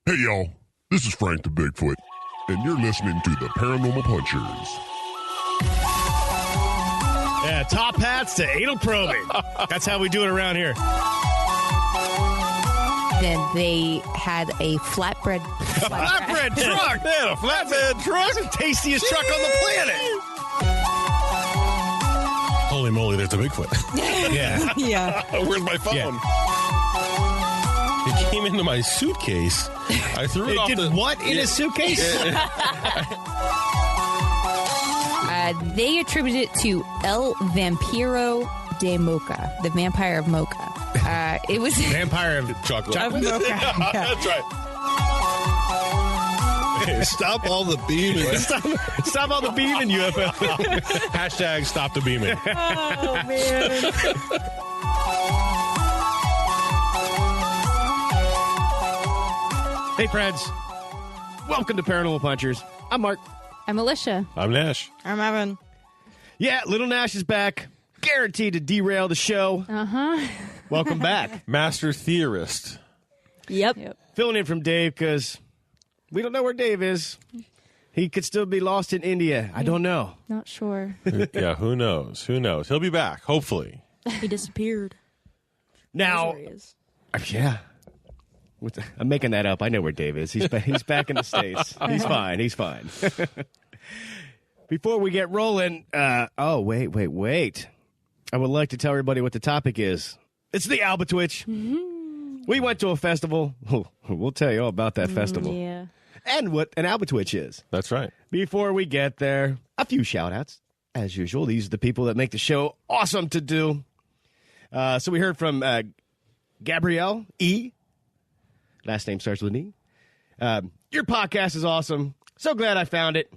Hey, y'all. This is Frank the Bigfoot, and you're listening to the Paranormal Punchers. Yeah, top hats to anal probing. That's how we do it around here. Then they had a flatbread truck. They had a flatbed truck. That's the tastiest truck on the planet. Holy moly, there's a Bigfoot. Yeah. Yeah. Where's my phone? Yeah. It came into my suitcase. I threw it off did what in his suitcase? They attributed it to El Vampiro de Mocha, the vampire of Mocha. It was Vampire of chocolate. Mocha. Yeah. That's right. Stop all the beaming. Stop all the beaming, UFO. Hashtag stop the beaming. Oh, man. Hey, friends. Welcome to Paranormal Punchers. I'm Mark. I'm Alicia. I'm Nash. I'm Evan. Yeah, Little Nash is back. Guaranteed to derail the show. Uh-huh. Welcome back. Master theorist. Yep. Filling in from Dave because we don't know where Dave is. He could still be lost in India. I don't know. Not sure. Yeah, who knows? Who knows? He'll be back, hopefully. He disappeared. Now, That's where he is. yeah. I'm making that up. I know where Dave is. He's back in the States. He's fine. He's fine. Before we get rolling, wait. I would like to tell everybody what the topic is. It's the Albatwitch. Mm-hmm. We went to a festival. We'll tell you all about that festival. Yeah. And what an Albatwitch is. That's right. Before we get there, a few shout-outs. As usual, these are the people that make the show awesome to do. So we heard from Gabrielle E. Last name starts with an E. Your podcast is awesome. So glad I found it.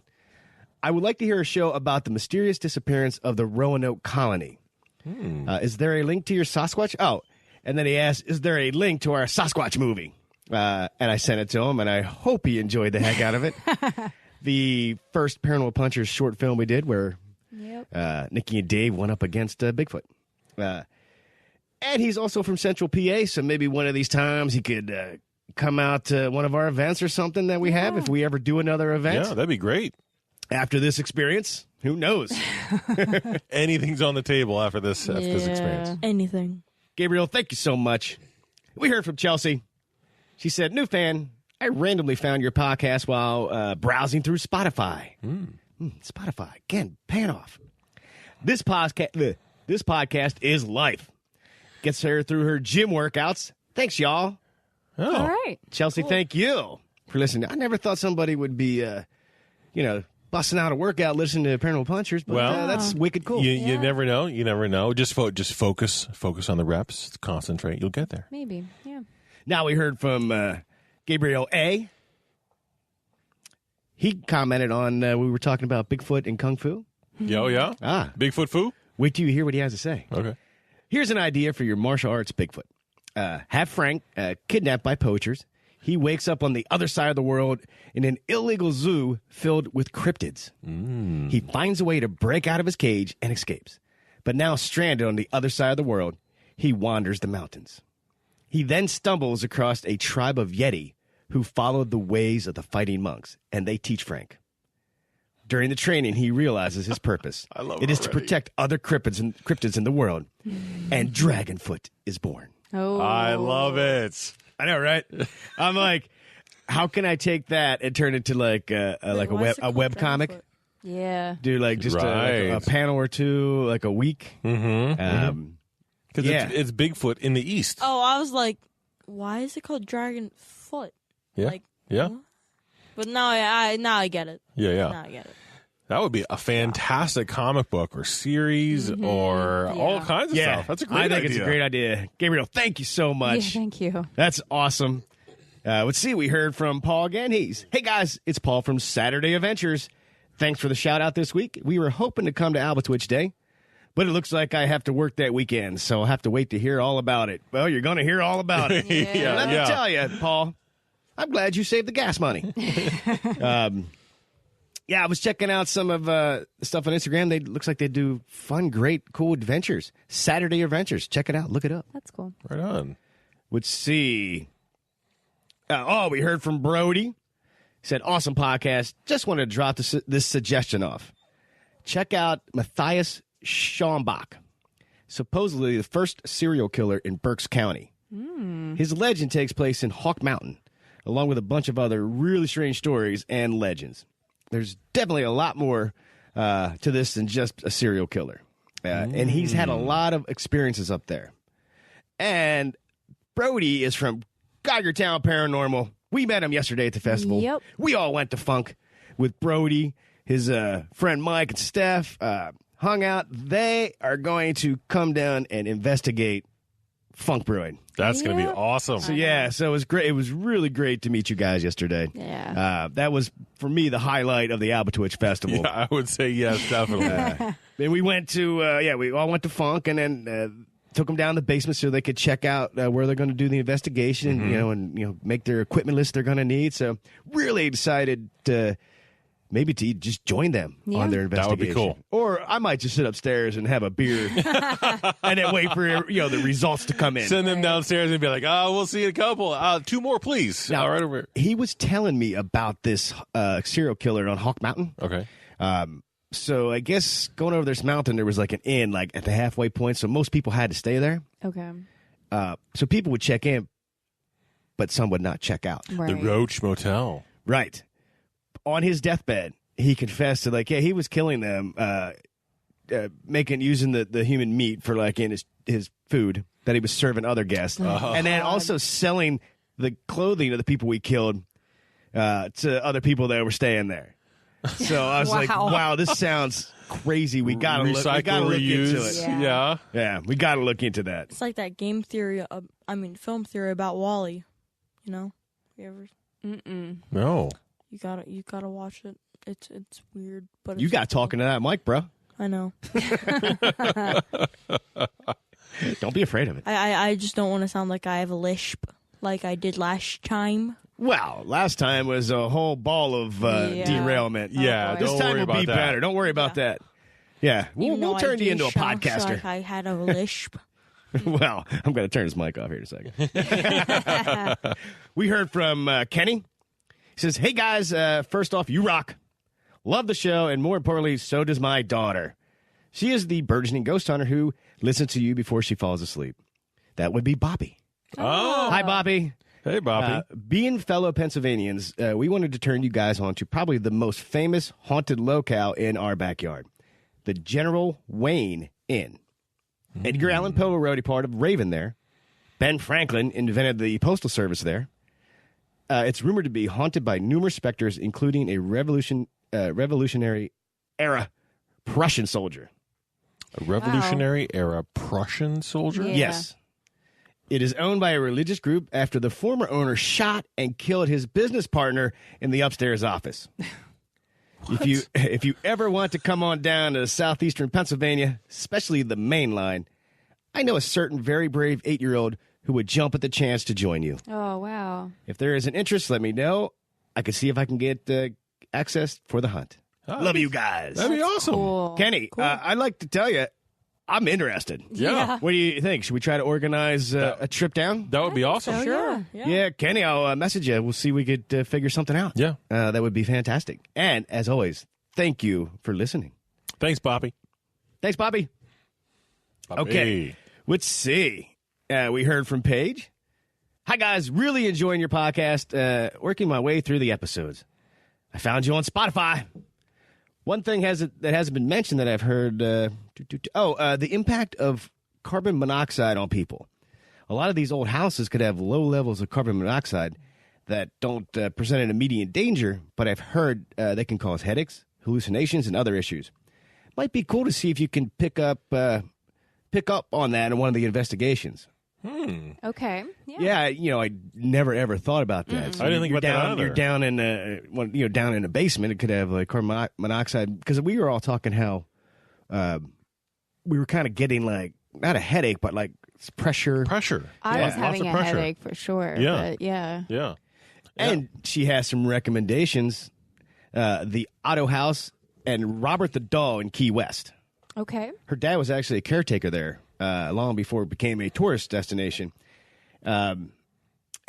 I would like to hear a show about the mysterious disappearance of the Roanoke colony. Is there a link to your Sasquatch? Oh, and then he asked, is there a link to our Sasquatch movie? And I sent it to him, and I hope he enjoyed the heck out of it. The first Paranormal Punchers short film we did where Nikki and Dave went up against Bigfoot. And he's also from Central PA, so maybe one of these times he could come out to one of our events or something that we have if we ever do another event. Yeah, that'd be great. After this experience, who knows? Anything's on the table after this experience. Anything. Gabriel, thank you so much. We heard from Chelsea. She said, new fan, I randomly found your podcast while browsing through Spotify. Spotify, again, pan off. This podcast is life. Gets her through her gym workouts. Thanks, y'all. Oh. All right. Chelsea, thank you for listening. I never thought somebody would be, busting out a workout listening to Paranormal Punchers, but that's wicked cool. You never know. You never know. Just focus on the reps. Concentrate. You'll get there. Maybe. Yeah. Now we heard from Gabriel A. He commented on, we were talking about Bigfoot and Kung Fu. Oh, yeah? Bigfoot foo? Wait till you hear what he has to say. Okay. Here's an idea for your martial arts Bigfoot. Have Frank kidnapped by poachers. He wakes up on the other side of the world in an illegal zoo filled with cryptids. He finds a way to break out of his cage and escapes. But now stranded on the other side of the world, he wanders the mountains. He then stumbles across a tribe of Yeti who followed the ways of the fighting monks, and they teach Frank. During the training, he realizes his purpose. It is to protect other cryptids in the world, and Dragonfoot is born. Oh. I love it. I know, right? I'm like, how can I take that and turn it into like a web comic? Yeah. Do like just a panel or two, like a week. Because it's Bigfoot in the East. Oh, I was like, why is it called Dragon Foot? Yeah. Like, yeah. What? But now I get it. Yeah. Now I get it. That would be a fantastic comic book or series or all kinds of stuff. That's a great idea. I think it's a great idea. Gabriel, thank you so much. Yeah, thank you. That's awesome. Let's see. We heard from Paul again. Hey, guys, it's Paul from Saturday Adventures. Thanks for the shout-out this week. We were hoping to come to Albatwitch Day, but it looks like I have to work that weekend, so I'll have to wait to hear all about it. Well, you're going to hear all about it. Let me tell you, Paul, I'm glad you saved the gas money. I was checking out some of the stuff on Instagram. Looks like they do fun, great, cool adventures. Saturday Adventures. Check it out. Look it up. That's cool. Right on. Let's see. We heard from Brody. He said, awesome podcast. Just wanted to drop this suggestion off. Check out Matthias Schaumbach, supposedly the first serial killer in Berks County. His legend takes place in Hawk Mountain, along with a bunch of other really strange stories and legends. There's definitely a lot more to this than just a serial killer. And he's had a lot of experiences up there. And Brody is from Geigertown Paranormal. We met him yesterday at the festival. Yep. We all went to Funk with Brody, his friend Mike and Steph, hung out. They are going to come down and investigate Funk Brewing. That's going to be awesome. So so it was great. It was really great to meet you guys yesterday. Yeah. That was, for me, the highlight of the Albatwitch Festival. Yeah, I would say yes, definitely. Then we went to, we all went to Funk and then took them down the basement so they could check out where they're going to do the investigation, and make their equipment list they're going to need. So really excited to maybe to just join them on their investigation. That would be cool. Or I might just sit upstairs and have a beer and then wait for the results to come in. Send them downstairs and be like, we'll see a couple. 2 more, please. Now, All right, over. He was telling me about this serial killer on Hawk Mountain. Okay. So I guess going over this mountain, there was like an inn like at the halfway point. So most people had to stay there. Okay. So people would check in, but some would not check out. Right. The Roach Motel. Right. On his deathbed, he confessed to he was killing them, using the human meat for in his food that he was serving other guests, and then also selling the clothing of the people we killed to other people that were staying there. So I was like, wow, this sounds crazy. We gotta look into it. Yeah, we gotta look into that. It's like that film theory about Wall-E. You ever? No. You gotta watch it. It's weird, but You got talking to that mic, bro. I know. Don't be afraid of it. I just don't want to sound like I have a lisp like I did last time. Well, last time was a whole ball of derailment. Yeah, this don't time worry will be about that. better. Don't worry about that. Yeah, we'll turn you into a podcaster. Like I had a lisp. Well, I'm going to turn his mic off here in a second. We heard from Kenny. He says, hey, guys, first off, you rock. Love the show, and more importantly, so does my daughter. She is the burgeoning ghost hunter who listens to you before she falls asleep. That would be Bobby. Oh. Hi, Bobby. Hey, Bobby. Being fellow Pennsylvanians, we wanted to turn you guys on to probably the most famous haunted locale in our backyard, the General Wayne Inn. Edgar Allan Poe wrote a part of Raven there. Ben Franklin invented the postal service there. It's rumored to be haunted by numerous specters, including a Revolutionary era Prussian soldier. A Revolutionary era Prussian soldier? Yeah. Yes. It is owned by a religious group after the former owner shot and killed his business partner in the upstairs office. If you ever want to come on down to southeastern Pennsylvania, especially the main line, I know a certain very brave 8-year-old who would jump at the chance to join you. Oh, wow. If there is an interest, let me know. I can see if I can get access for the hunt. Love you guys. That'd be awesome. Cool. Kenny, I'd like to tell you, I'm interested. Yeah. What do you think? Should we try to organize a trip down? That would be awesome. So, Sure. Yeah. Kenny, I'll message you. We'll see if we could figure something out. Yeah. That would be fantastic. And as always, thank you for listening. Thanks, Bobby. Thanks, Bobby. Okay. Let's see. We heard from Paige. Hi, guys. Really enjoying your podcast. Working my way through the episodes. I found you on Spotify. One thing that hasn't been mentioned that I've heard, the impact of carbon monoxide on people. A lot of these old houses could have low levels of carbon monoxide that don't present an immediate danger, but I've heard they can cause headaches, hallucinations, and other issues. Might be cool to see if you can pick up on that in one of the investigations. Okay. Yeah, I never ever thought about that. So I didn't think about that either. You're down in down in a basement. It could have like carbon monoxide because we were all talking how we were kind of getting like not a headache, but like pressure. I was Lots having of a pressure. headache for sure. Yeah. But yeah. Yeah. And she has some recommendations. The Otto House and Robert the Doll in Key West. Okay. Her dad was actually a caretaker there long before it became a tourist destination. And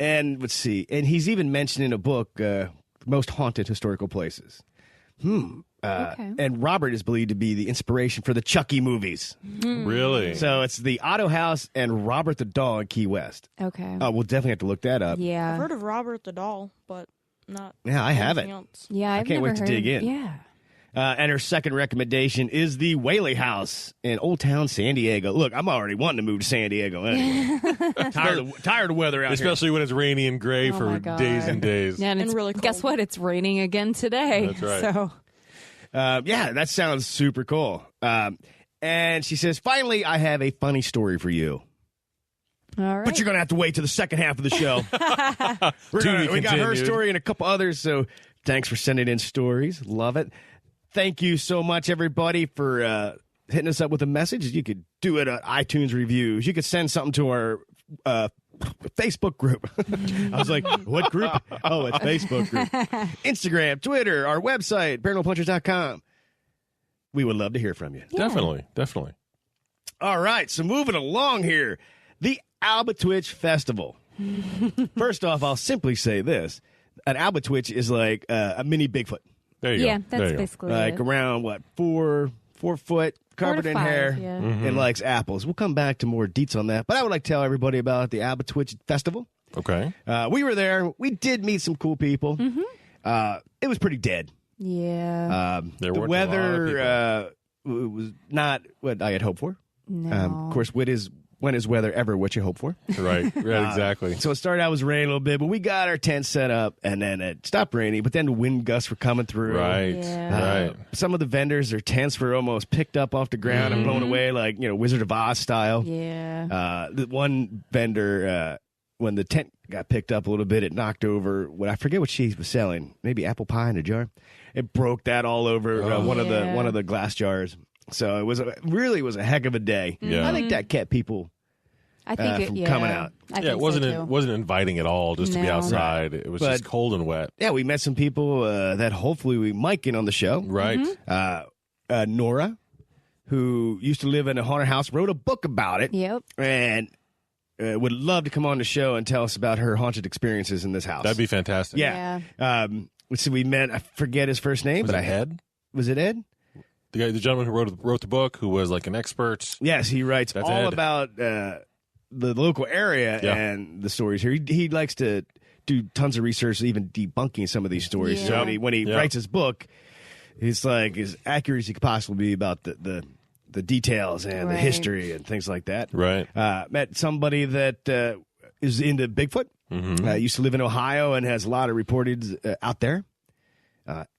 And let's see. And he's even mentioned in a book, Most Haunted Historical Places. Okay. And Robert is believed to be the inspiration for the Chucky movies. Really? So it's the Otto House and Robert the Doll in Key West. Okay. We'll definitely have to look that up. I've Yeah. heard of Robert the Doll, but not. Yeah, I haven't. anything else. Yeah, I've can't wait never to heard dig of- in. Yeah. And her second recommendation is the Whaley House in Old Town San Diego. Look, I'm already wanting to move to San Diego anyway. tired of weather out here. Especially when it's rainy and gray Oh for my God. days and days. Yeah, and, And it's, really guess cold. what? It's raining again today. That's right. So Yeah, that sounds super cool. And she says, finally, I have a funny story for you. all right. But you're going to have to wait to the second half of the show. We got her continued. story and a couple others, so thanks for sending in stories. Love it. Thank you so much, everybody, for hitting us up with a message. You could do it on iTunes reviews. You could send something to our Facebook group. I was like, what group? Oh, it's Facebook group. Instagram, Twitter, our website, paranormalpunchers.com. We would love to hear from you. Definitely. Definitely. All right, so moving along here, the Albatwitch Festival. First off, I'll simply say this. An Albatwitch is like a mini Bigfoot. There you Yeah, go. that's There you go. basically Like it. around, 4 foot, covered in 5, hair, yeah. and likes apples. We'll come back to more deets on that. But I would like to tell everybody about the Albatwitch Festival. Okay. We were there. We did meet some cool people. It was pretty dead. Yeah. There The weren't a lot of weather was not what I had hoped for. No. Of course, when is weather ever what you hope for? Right. Right. Exactly. So it started out was raining a little bit, but we got our tent set up, and then it stopped raining. But then the wind gusts were coming through. Right. Yeah. Right. Some of the vendors, their tents were almost picked up off the ground and blown away, like Wizard of Oz style. Yeah. The one vendor, when the tent got picked up a little bit, it knocked over I forget what she was selling, maybe apple pie in a jar. It broke that all over one of the glass jars. So it was really was a heck of a day. Yeah. I think that kept people. I think from it, coming out. I Yeah, think it wasn't inviting at all just to be No. outside. It was But- just cold and wet. Yeah, we met some people that hopefully we might get on the show. Right. Nora, who used to live in a haunted house, wrote a book about it. Yep. And would love to come on the show and tell us about her haunted experiences in this house. That'd be fantastic. Yeah. So we met, I forget his first name, Was but it Ed? Was it Ed? The gentleman who wrote the book, who was like an expert. Yes, he writes That's all Ed. about the local area Yeah. and the stories here. He likes to do tons of research, even debunking some of these stories. Yeah. So when he Yeah. writes his book, it's like as accurate as he could possibly be about the details and the Right. history and things like that. Right. Met somebody that is into Bigfoot. Used to live in Ohio and has a lot of reported out there.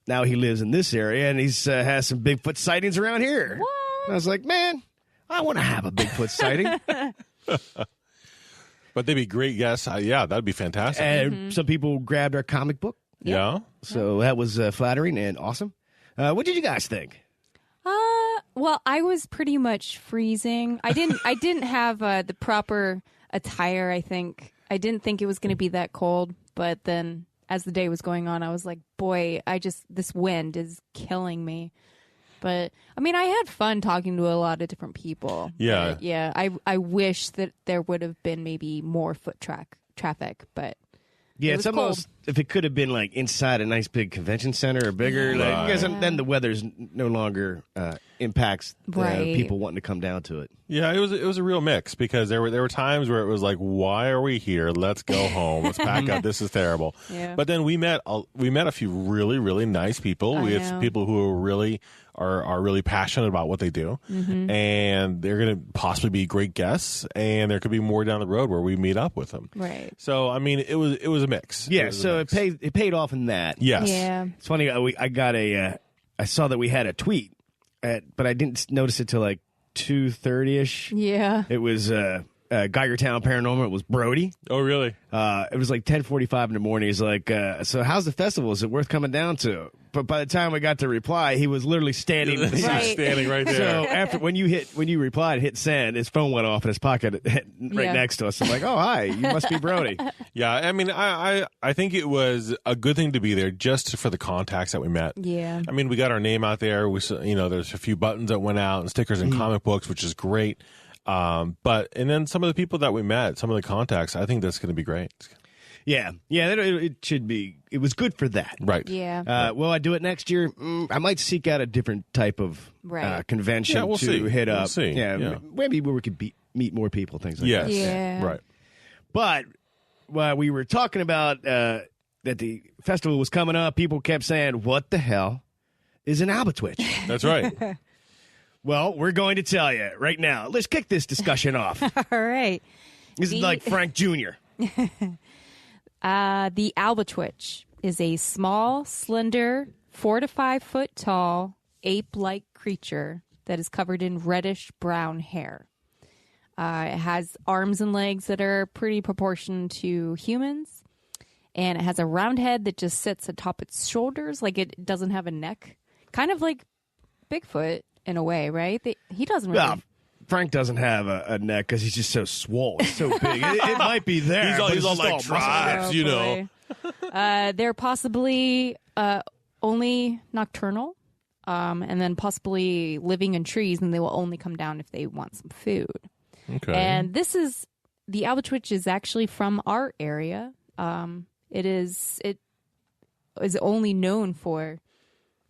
Now he lives in this area and he's has some Bigfoot sightings around here. What? And I was like, man, I want to have a Bigfoot sighting. But they'd be great guests. Yeah, that'd be fantastic. And some people grabbed our comic book. yeah. So that was flattering and awesome. What did you guys think? Well, I was pretty much freezing. I didn't have the proper attire. I didn't think it was going to be that cold, but then as the day was going on, I was like, boy, this wind is killing me. But I mean, I had fun talking to a lot of different people. Yeah. But, yeah. I wish that there would have been maybe more foot traffic, but Yeah, It it's was almost if it could have been like inside a nice big convention center or bigger, like, because then the weather's no longer impacts Right. people wanting to come down to it. Yeah, it was a real mix because there were times where it was like, why are we here? Let's go home. Let's pack up. This is terrible. Yeah. But then we met a few really, really nice people. I We know. have people who are really passionate about what they do, and they're going to possibly be great guests. And there could be more down the road where we meet up with them. right. So I mean, it was a mix. Yeah, was a so mix. it paid off in that. Yes. Yeah. It's funny. I saw that we had a tweet, but I didn't notice it till like 2:30ish. Yeah. It was Geigertown Paranormal. It was Brody. Oh, really? It was like 10:45 in the morning. He's like, "So how's the festival? Is it worth coming down to?" But by the time we got to reply, he was literally standing. He's Right. standing right there. So after when you replied, hit send, his phone went off in his pocket right Yeah. next to us. I'm like, "Oh, hi, you must be Brody." Yeah, I mean, I think it was a good thing to be there just for the contacts that we met. Yeah. I mean, we got our name out there. There's a few buttons that went out and stickers and comic books, which is great. And then some of the people that we met, some of the contacts, I think that's going to be great. Yeah, it should be. It was good for that. Right. Yeah. Will I do it next year? I might seek out a different type of Right. convention Yeah, we'll to see. hit up. We'll see. Yeah. Maybe where we could meet more people, things like Yes. that. Yeah. Right. But while we were talking about that the festival was coming up, people kept saying, "What the hell is an Albatwitch?" That's right. Well, we're going to tell you right now. Let's kick this discussion off. All right. This is like Frank Jr. The Albatwitch is a small, slender, 4 to 5 foot tall, ape-like creature that is covered in reddish-brown hair. It has arms and legs that are pretty proportioned to humans, and it has a round head that just sits atop its shoulders, like it doesn't have a neck. Kind of like Bigfoot in a way, right? He doesn't really... Well, Frank doesn't have a neck because he's just so swole, so big. It might be there. He's all- but he's it's all just like muscle. tribes, you know. They're possibly only nocturnal, and then possibly living in trees, and they will only come down if they want some food. Okay. And the Albatwitch is actually from our area. It is only known for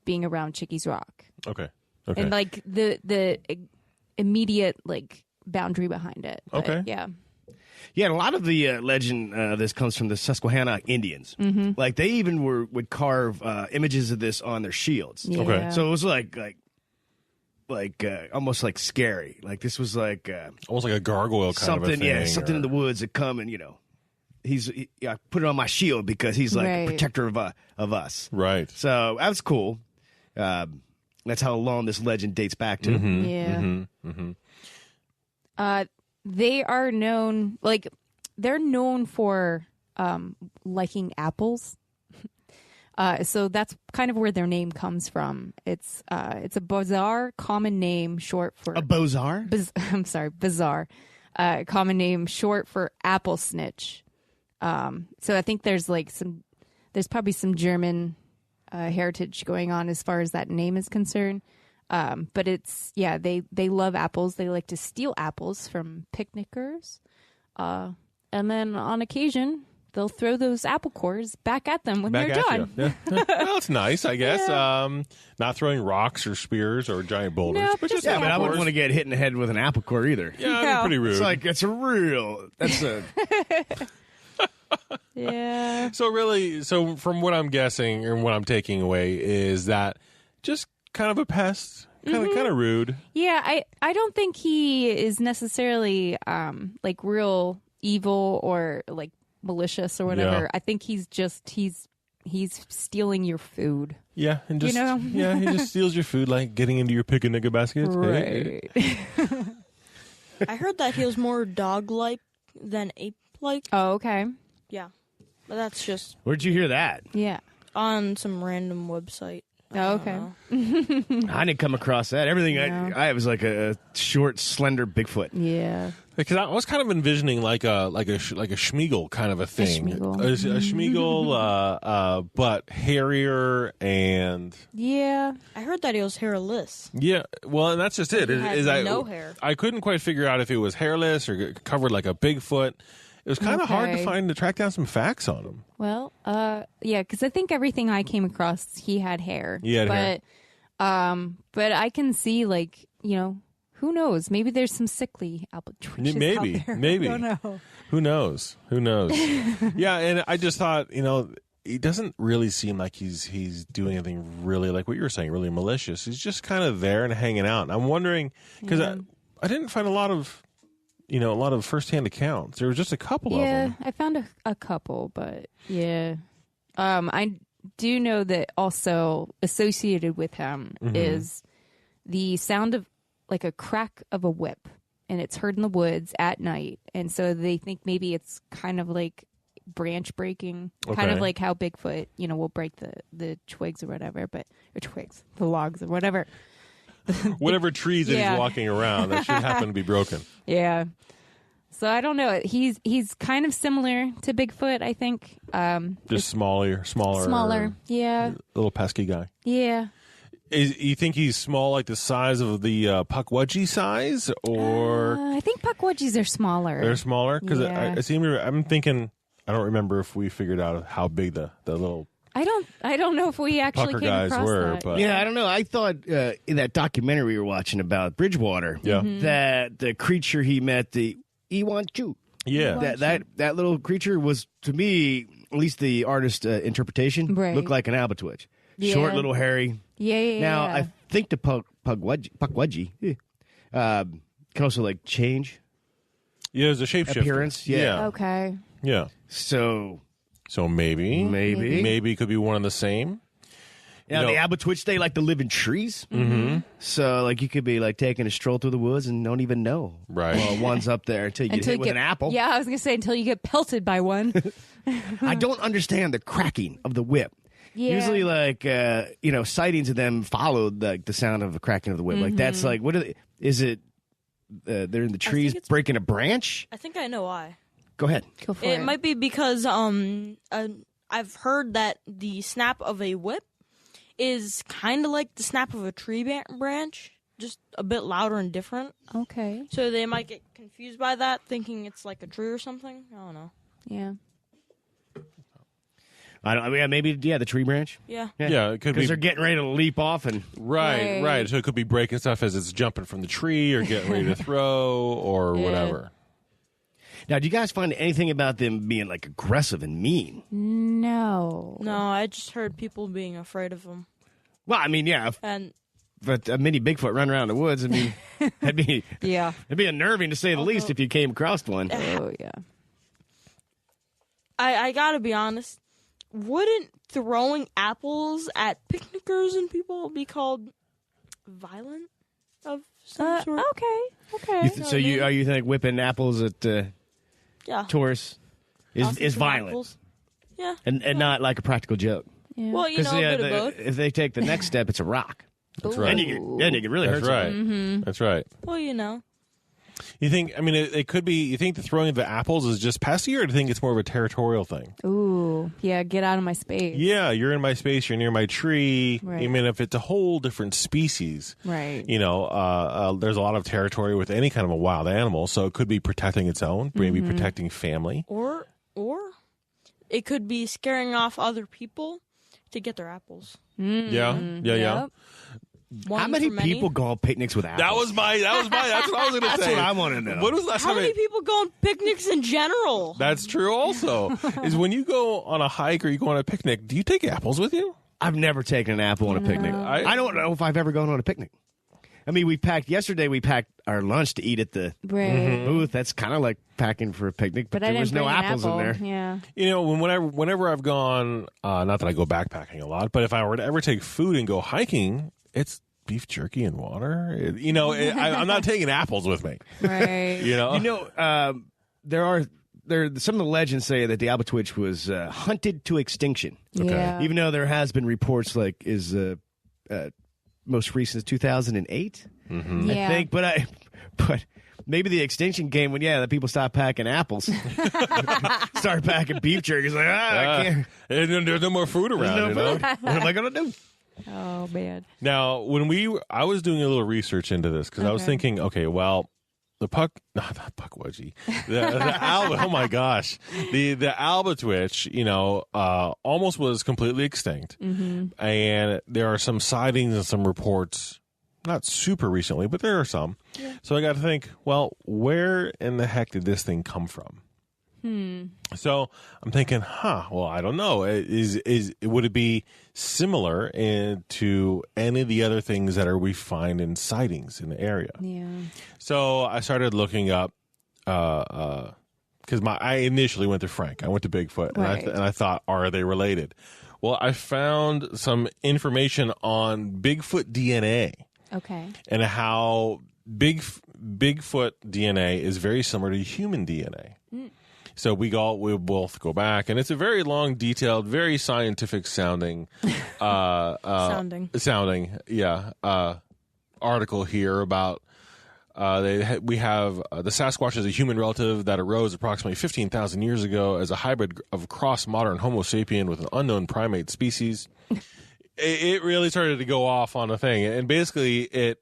being around Chickies Rock, Okay. Okay. and like the immediate like boundary behind it. But, Okay. yeah. Yeah, and a lot of the legend of this comes from the Susquehannock Indians. Mm-hmm. Like they even would carve images of this on their shields. Yeah. Okay. So it was like almost like scary. Like this was like Almost like a gargoyle kind something. of a thing. Yeah, something in the woods that come and I put it on my shield because he's like Right. a protector of us. Right. So that was cool. That's how long this legend dates back to. Mm-hmm. Yeah. They are known, like, they're known for liking apples. So that's kind of where their name comes from. It's a bizarre common name short for A bozar? bizarre common name short for apple snitch. So I think there's probably some German heritage going on as far as that name is concerned. But they love apples. They like to steal apples from picnickers. And then on occasion, they'll throw those apple cores back at them when Back they're at done. you. Yeah. Well, it's nice, I guess. Not throwing rocks or spears or giant boulders. No, but just Yeah, but I wouldn't apples. want to get hit in the head with an apple core either. Yeah, that'd No. be pretty rude. It's like that's a Yeah. So from what I'm guessing and what I'm taking away is that just kind of a pest, kind of rude. Yeah, I don't think he is necessarily like real evil or like malicious or whatever. Yeah. I think he's stealing your food. Yeah, and just know? yeah, he just steals your food, like getting into your picnic basket. Hey. I heard that he was more dog-like than ape-like. Oh, okay. Yeah. But that's just Where'd you hear that? Yeah. on some random website. I Oh, don't okay. know. I didn't come across that. Everything No. I was like a short, slender Bigfoot. Yeah. Because I was kind of envisioning like a Schmeagle kind of a thing, Schmeagle. a Schmeagle, but hairier and Yeah. I heard that he was hairless. yeah. Well, and that's just it. He had no hair. I couldn't quite figure out if it was hairless or covered like a Bigfoot. It was kind of hard Okay. to track down some facts on him. Well, yeah, because I think everything I came across, he had hair. He had hair. But I can see, like, who knows? Maybe there's some sickly Albatwitches Maybe, out there. maybe. I don't know. Who knows? Yeah, and I just thought, he doesn't really seem like he's doing anything really like what you were saying, really malicious. He's just kind of there and hanging out. And I'm wondering because I didn't find a lot of firsthand accounts. There was just a couple of Yeah, them. I found a couple, but yeah. I do know that also associated with him is the sound of like a crack of a whip, and it's heard in the woods at night. And so they think maybe it's kind of like branch breaking, kind of Okay. like how Bigfoot, will break the twigs or whatever, the logs or whatever. Whatever trees that Yeah. he's walking around, that should happen to be broken. Yeah. So I don't know. He's kind of similar to Bigfoot, I think. Just smaller, Smaller. Yeah. little pesky guy. Yeah. You think he's small, like the size of the Puckwudgie size, or I think Puckwudgies are smaller. they're smaller? Because Yeah. I'm thinking I don't remember if we figured out how big the little I don't know if we actually pucker came guys across were, that. but Yeah, I don't know. I thought in that documentary we were watching about Bridgewater, that the creature he met, the Iwanchu, yeah. that little creature was, to me, at least the artist interpretation, Right. looked like an Albatwitch. Yeah. Short, little, hairy. Yeah. Now, I think the Pukwudgie can also like change Yeah, there's a shapeshifter. appearance. Yeah. Okay. Yeah. So maybe maybe. it could be one and the same. Now, You know- the Albatwitch, they like to live in trees. Mm-hmm. So, like, you could be, like, taking a stroll through the woods and don't even know. Right. Well, one's up there until you get hit with an apple. Yeah, I was going to say until you get pelted by one. I don't understand the cracking of the whip. Yeah. Usually, like, sightings of them followed the sound of the cracking of the whip. Like, that's like, what are they, is it, they're in the trees it's- breaking a branch? I think I know why. Go ahead. Go for It it. might be because I've heard that the snap of a whip is kind of like the snap of a tree branch, just a bit louder and different. Okay. So they might get confused by that, thinking it's like a tree or something. I don't know. Yeah. Maybe the tree branch. Yeah. Yeah, it could be Because they're getting ready to leap off and... right. So it could be breaking stuff as it's jumping from the tree or getting ready to throw or Yeah. whatever. Now, do you guys find anything about them being, like, aggressive and mean? No. No, I just heard people being afraid of them. Well, I mean, yeah, And but a mini Bigfoot running around the woods, I mean, Yeah. it'd be unnerving to say the least if you came across one. Oh, yeah. I gotta be honest, wouldn't throwing apples at picnickers and people be called violent of some sort? Okay. So you think whipping apples at Yeah. tourists Tossing is some violent apples. Yeah. and not like a practical joke? Yeah. Well, you know, a bit of both. if they take the next step, it's a rock. That's Ooh. right. Then you can really That's hurt right. someone. That's right. Well, you know. You think? I mean, it could be. You think the throwing of the apples is just passy, or do you think it's more of a territorial thing? Ooh. Yeah, get out of my space. Yeah, you're in my space. You're near my tree. Right. I mean, if it's a whole different species, Right. you know, there's a lot of territory with any kind of a wild animal, so it could be protecting its own, maybe protecting family. Or it could be scaring off other people to get their apples. Yeah. Yep. One How many for many. people go on picnics with apples? That was my. That's what I was going to That's say. what I want to know. When was the last How time? many people go on picnics in general? That's true. Also, is when you go on a hike or you go on a picnic, do you take apples with you? I've never taken an apple on a picnic. I don't know if I've ever gone on a picnic. I mean, we packed our lunch to eat at the Right. booth. That's kind of like packing for a picnic, but But I there didn't was no bring an apples apple. in there. Yeah. You know, whenever I've gone, not that I go backpacking a lot, but if I were to ever take food and go hiking, it's beef jerky and water. I'm not taking apples with me. Right. You know, There some of the legends say that the Albatwitch was hunted to extinction. Yeah. Even though there has been reports like is most recent is 2008, Yeah. I think. But maybe the extinction came when the people stopped packing apples, started packing beef jerky. It's like I can't. there's no more food around. No you know? food. What am I gonna do? Oh, man. Now, I was doing a little research into this because I was Okay. thinking, okay, well, not Pukwudgie, oh my gosh, the Albatwitch, almost was completely extinct, and there are some sightings and some reports, not super recently, but there are some. Yeah. So I got to think, well, where in the heck did this thing come from? So I'm thinking, well, I don't know. Would it be similar to any of the other things that we find in sightings in the area? Yeah. So I started looking up, because I initially went to Frank. I went to Bigfoot, Right. and I thought, are they related? Well, I found some information on Bigfoot DNA Okay. and how Bigfoot DNA is very similar to human DNA. So we both go back, and it's a very long, detailed, very scientific sounding, Sounding. article here about we have the Sasquatch is a human relative that arose approximately 15,000 years ago as a hybrid of cross-modern Homo sapien with an unknown primate species. It really started to go off on a thing, and basically it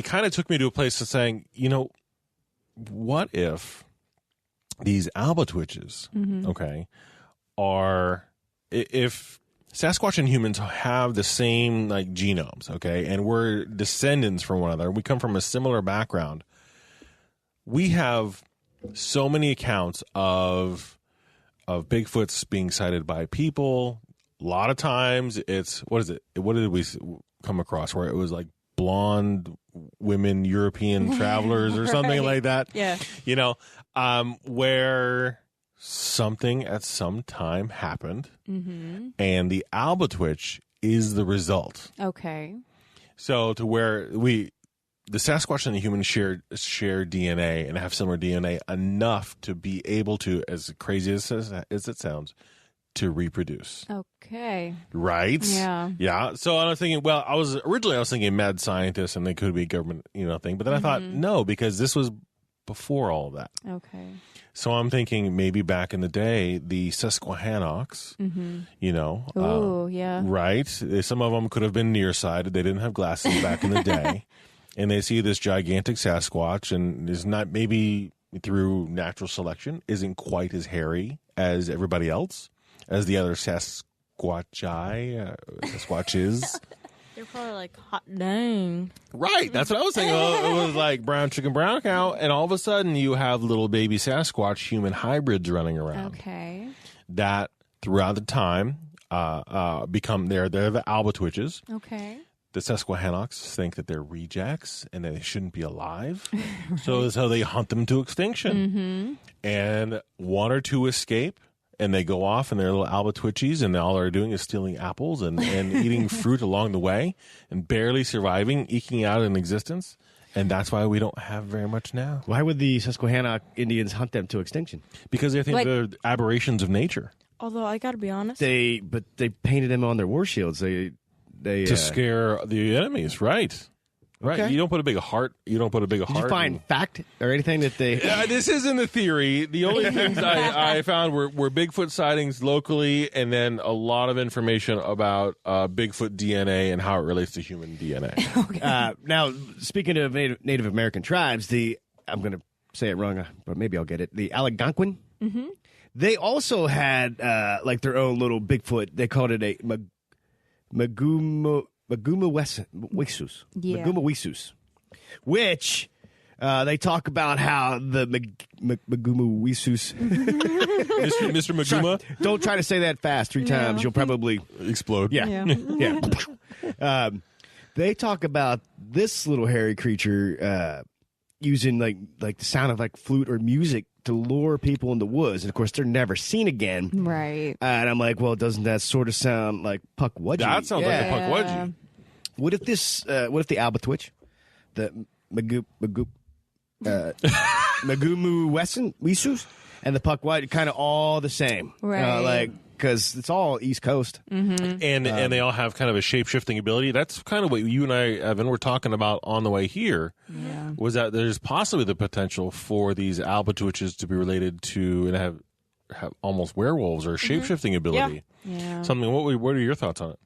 kind of took me to a place of saying, what if these Albatwitches, okay, are if Sasquatch and humans have the same like genomes, okay, and we're descendants from one another, we come from a similar background. We have so many accounts of Bigfoots being sighted by people. A lot of times it's what did we come across where it was like blonde women, European travelers or something like that. Yeah. You know, where something at some time happened and the Albatwitch is the result. Okay. So to where the Sasquatch and the human share DNA and have similar DNA enough to be able to, as crazy as it sounds, to reproduce. Okay. Right? Yeah. Yeah. So I was thinking, well, I was thinking mad scientists and they could be government, thing. But then I thought, no, because this was before all of that. Okay. So I'm thinking maybe back in the day, the Susquehannocks, Oh, yeah. right? Some of them could have been nearsighted. They didn't have glasses back in the day. And they see this gigantic Sasquatch and is not, maybe through natural selection, isn't quite as hairy as everybody else, as the other Sasquatches. They're probably like, hot dang. Right, that's what I was thinking. It was like brown chicken, brown cow, and all of a sudden you have little baby Sasquatch human hybrids running around. Okay. That throughout the time become they're the Albatwitches. Okay. The Susquehannocks think that they're rejects and that they shouldn't be alive, so they hunt them to extinction. And one or two escape. And they go off and they're little Albatwitchies, and all they're doing is stealing apples and eating fruit along the way and barely surviving, eking out an existence. And that's why we don't have very much now. Why would the Susquehannock Indians hunt them to extinction? Because they think they're aberrations of nature. Although, I gotta be honest. They painted them on their war shields. They to scare the enemies, right? Right. Okay. You don't put a big heart. Did you find fact or anything that they... This isn't the theory. The only things I found were Bigfoot sightings locally, and then a lot of information about Bigfoot DNA and how it relates to human DNA. Okay. Now, speaking of Native American tribes, I'm going to say it wrong, but maybe I'll get it. The Algonquin, they also had like their own little Bigfoot. They called it a Maguma Wisus. Yeah. Maguma Wisus. Which they talk about how the Maguma Wisus. Mr. Maguma? Don't try to say that fast 3 times. You'll probably explode. Yeah. Yeah. They talk about this little hairy creature using like the sound of like flute or music to lure people in the woods, and of course they're never seen again. Right. And I'm like, well, doesn't that sort of sound like Pukwudgie? That sounds like a Pukwudgie. What if the Albatwitch, the Magumu Wisus, and the Pukwudgie kind of all the same, right? Because it's all East Coast, and they all have kind of a shape-shifting ability. That's kind of what you and I, Evan, were talking about on the way here. Yeah. Was that there's possibly the potential for these Albatwitches to be related to and have almost werewolves or shape-shifting ability. Yeah. Something. What are your thoughts on it?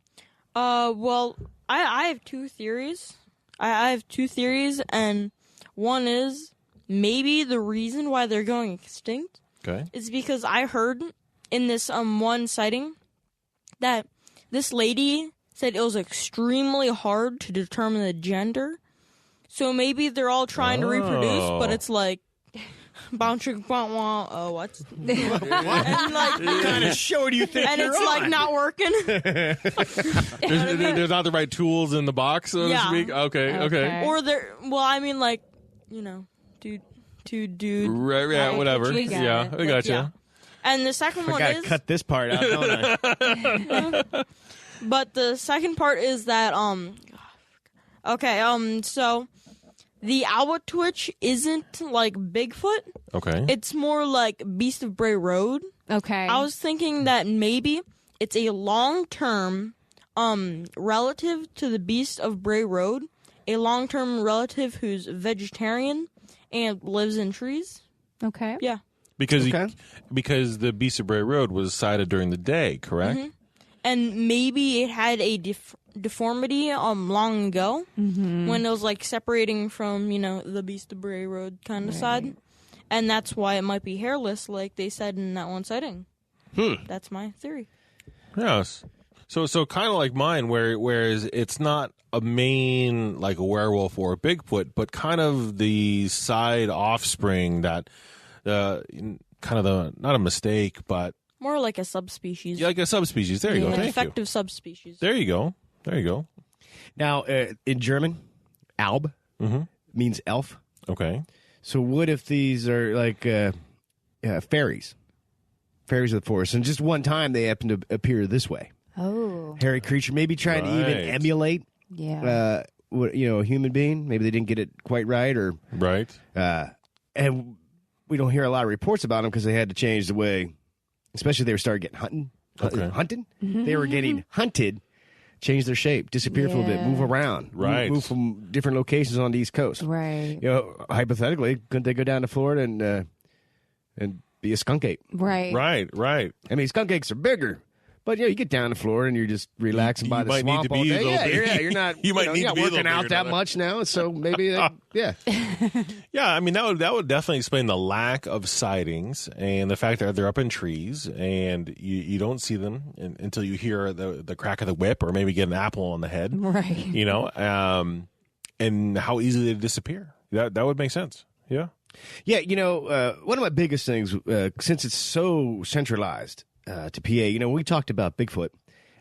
Well, I have 2 theories. I have 2 theories, and one is maybe the reason why they're going extinct is because I heard in this one sighting that this lady said it was extremely hard to determine the gender. So maybe they're all trying to reproduce, but it's like what? And like, what kind of show do you think and you're it's on? like not working. There's not the right tools in the box, so to speak. Okay. Or they're two dude. Right, yeah, whatever. We got Yeah, it. I got you. Yeah. And the second I one gotta is cut this part out, don't I? but the second part is that so the Albatwitch isn't like Bigfoot. Okay. It's more like Beast of Bray Road. Okay. I was thinking that maybe it's a long-term relative to the Beast of Bray Road, a long-term relative who's vegetarian and lives in trees. Okay. Yeah. Because the Beast of Bray Road was sighted during the day, correct? And maybe it had a deformity long ago when it was like separating from the Beast of Bray Road kind of side, And that's why it might be hairless, like they said in that one sighting. That's my theory. Yes. So kind of like mine, whereas it's not a main like a werewolf or a Bigfoot, but kind of the side offspring that kind of the not a mistake, but more like a subspecies. Yeah, like a subspecies. There you go. An Thank effective you. subspecies. There you go. There you go. Now, in German, Alb means elf. Okay. So what if these are like fairies? Fairies of the forest. And just one time they happen to appear this way. Oh. Hairy creature, maybe trying to even emulate Yeah. a human being. Maybe they didn't get it quite right. Right. And we don't hear a lot of reports about them because they had to change the way, especially they started getting hunted. They were getting hunted, change their shape, disappear for a bit, move around, move from different locations on the East Coast. Right. You know, hypothetically, couldn't they go down to Florida and be a skunk ape? Right. Right. I mean, skunk apes are bigger. But you get down to Florida and you're just relaxing by the might need swamp to all be a day. little bit- You're not. You might need you're to not be a little working out bigger that than much now, so maybe yeah. Yeah, I mean that would definitely explain the lack of sightings and the fact that they're up in trees and you don't see them until you hear the crack of the whip or maybe get an apple on the head. Right. You know, and how easily they disappear. That would make sense. Yeah. Yeah, you know, one of my biggest things, since it's so centralized to PA, you know, we talked about Bigfoot.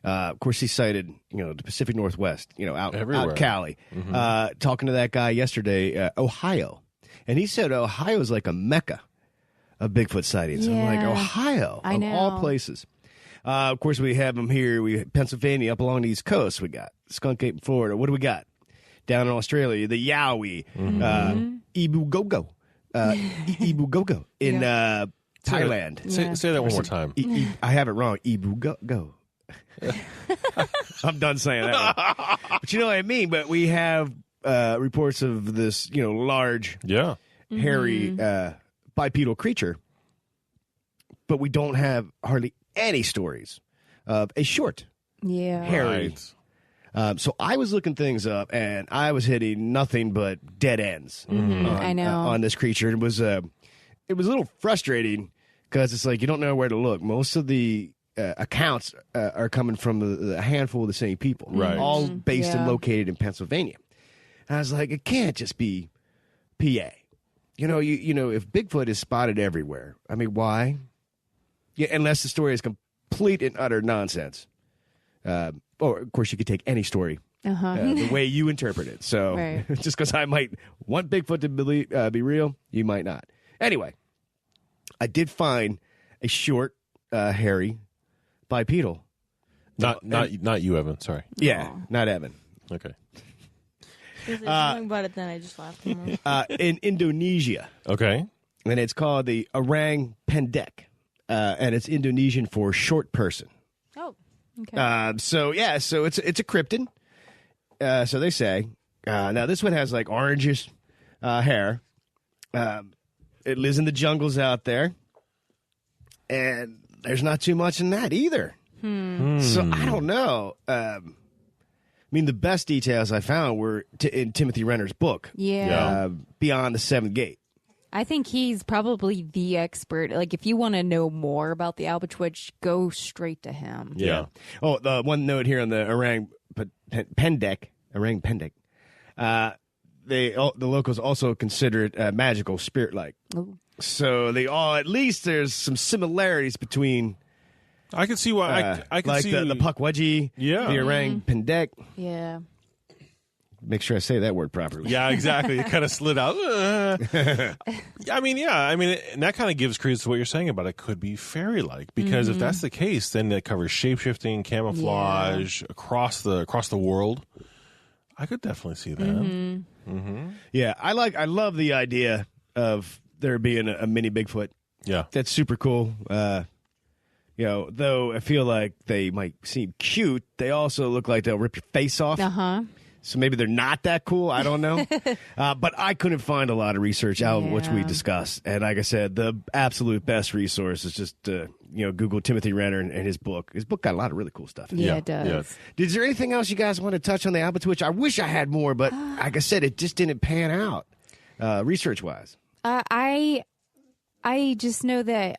Of course, he's sighted, you know, the Pacific Northwest, you know, out Cali. Talking to that guy yesterday, Ohio. And he said Ohio is like a mecca of Bigfoot sightings. Yeah. I'm like, Ohio, I of know. all places. Of course, we have them here. We have Pennsylvania up along the East Coast. We got skunk ape in Florida. What do we got? Down in Australia, the Yowie, Ibu Gogo. Ibu Gogo in Thailand. Say that one more time. I have it wrong. Ibu Go. I'm done saying that one. But you know what I mean. But we have reports of this, you know, large, hairy, bipedal creature. But we don't have hardly any stories of a short, hairy. Right. So I was looking things up, and I was hitting nothing but dead ends. I know. On this creature. It was a little frustrating because it's like you don't know where to look. Most of the accounts are coming from a handful of the same people, Right. all based and located in Pennsylvania. And I was like, it can't just be PA. You know, if Bigfoot is spotted everywhere, I mean, why? Yeah, unless the story is complete and utter nonsense. Or, of course, you could take any story the way you interpret it. So Right. just because I might want Bigfoot to be real, you might not. Anyway, I did find a short, hairy bipedal. Not you, Evan. Sorry. Yeah, not Evan. Okay. If there's something about it, then I just laughed more. In Indonesia, Okay. and it's called the orang pendek, and it's Indonesian for short person. Oh. Okay. So it's a cryptid. So they say. Now this one has like orangish hair. It lives in the jungles out there, and there's not too much in that either. So I don't know. I mean, the best details I found were in Timothy Renner's book. Yeah. Beyond the Seventh Gate. I think he's probably the expert. Like, if you want to know more about the Albatwitch, go straight to him. Yeah. Oh, the one note here on the orang pendek, the locals also consider it magical, spirit-like. Ooh. So at least there's some similarities between. I can see why. I can like see the pukwudgie, the orang pendek. Yeah. Make sure I say that word properly. Yeah, exactly. It kind of slid out. I mean, and that kind of gives credence to what you're saying about it could be fairy-like because if that's the case, then it covers shape-shifting, camouflage across the world. I could definitely see that. Yeah, I love the idea of there being a mini Bigfoot. Yeah, That's super cool. Though I feel like they might seem cute, they also look like they'll rip your face off. So maybe they're not that cool. I don't know. But I couldn't find a lot of research out of which we discussed. And like I said, the absolute best resource is just, Google Timothy Renner and his book. His book got a lot of really cool stuff in it. Yeah, it does. Yeah. Is there anything else you guys want to touch on the Albatwitch? I wish I had more, but like I said, it just didn't pan out research-wise. I just know that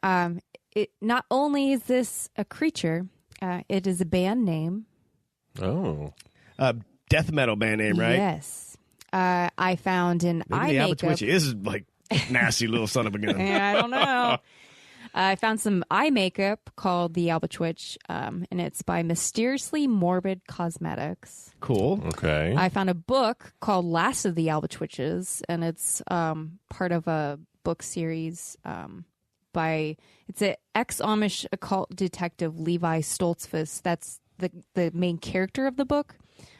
it not only is this a creature, it is a band name. Oh. Death metal band name, right? Yes. I found an eye the makeup. Albatwitch is like nasty little son of a gun. Yeah, I don't know. I found some eye makeup called the Albatwitch, and it's by Mysteriously Morbid Cosmetics. Cool. Okay. I found a book called Last of the Albatwitches, and it's part of a book series it's an ex-Amish occult detective, Levi Stoltzfus. That's the main character of the book,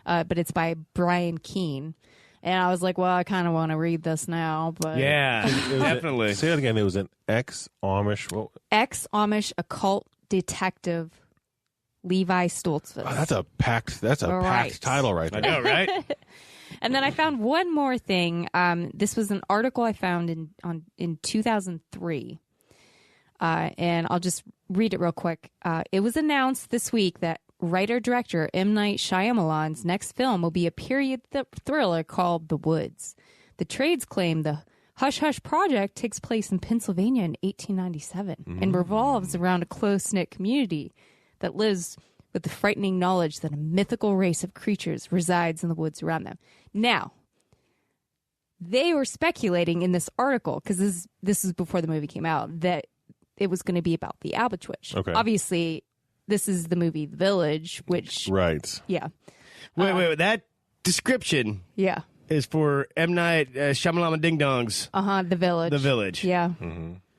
but it's by Brian Keene. And I was like, well, I kind of want to read this now, but Yeah, definitely. Say that again. It was an ex-Amish. ex-Amish occult detective, Levi Stoltzfus. Oh, that's a packed title right I there. know, right? And then I found one more thing. This was an article I found in 2003. And I'll just read it real quick. It was announced this week that writer-director M. Night Shyamalan's next film will be a period thriller called The Woods. The trades claim the Hush Hush Project takes place in Pennsylvania in 1897 and revolves around a close-knit community that lives with the frightening knowledge that a mythical race of creatures resides in the woods around them. Now, they were speculating in this article, because this is before the movie came out, that it was going to be about the Albatwitch. Okay. Obviously, this is the movie The Village, which... Right. Yeah. Wait. That description Yeah. is for M. Night Shyamalan Ding Dongs. The Village. The Village. Yeah.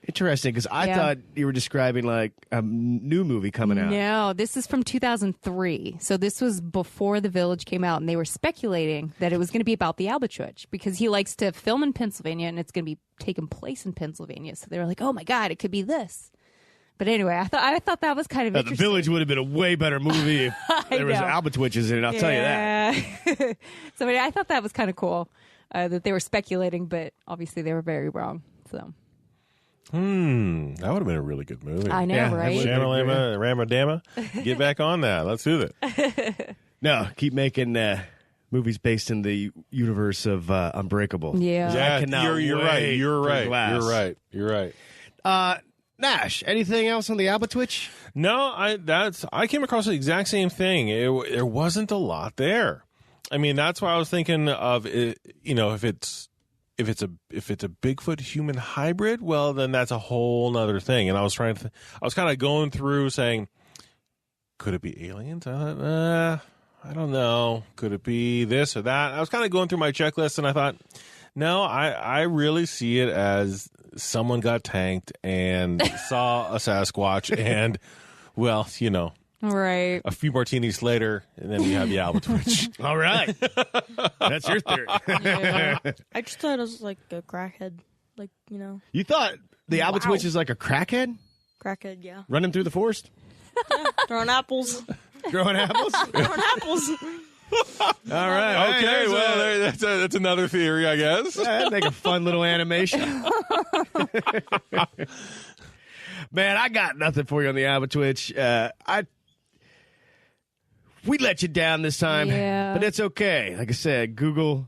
Interesting, because I thought you were describing like a new movie coming out. No, this is from 2003. So this was before The Village came out, and they were speculating that it was going to be about the Albatwitch because he likes to film in Pennsylvania, and it's going to be taking place in Pennsylvania. So they were like, "Oh my God, it could be this." But anyway, I thought that was kind of The interesting. Village would have been a way better movie if there was know. Albatwitches in it. I'll tell you that. Yeah. So I thought that was kind of cool that they were speculating, but obviously they were very wrong. So. That would have been a really good movie. I know, Yeah, right? Shamalama, Ramadama. Get back on that. Let's do that. No, keep making movies based in the universe of Unbreakable. Yeah. Yeah, I cannot you're wait right. You're for right. Glass. You're right. Nash, anything else on the Albatwitch? No, I came across the exact same thing. There wasn't a lot there. I mean, that's why I was thinking of it, if it's a Bigfoot human hybrid, well, then that's a whole nother thing. And I was kind of going through saying, could it be aliens? I don't know. Could it be this or that? I was kind of going through my checklist, and I thought, no, I really see it as someone got tanked and saw a Sasquatch, and well, Right. a few martinis later, and then we have the Albatwitch. All right. That's your theory. Yeah. I just thought it was like a crackhead. Like, You thought the Albatwitch is like a crackhead crackhead, yeah. running through the forest? Throwing apples. Growing apples? Throwing apples. All right. Okay, Hey, well, that's another theory, I guess. that'd make a fun little animation. Man, I got nothing for you on the Albatwitch. We let you down this time, Yeah. but it's okay. Like I said, Google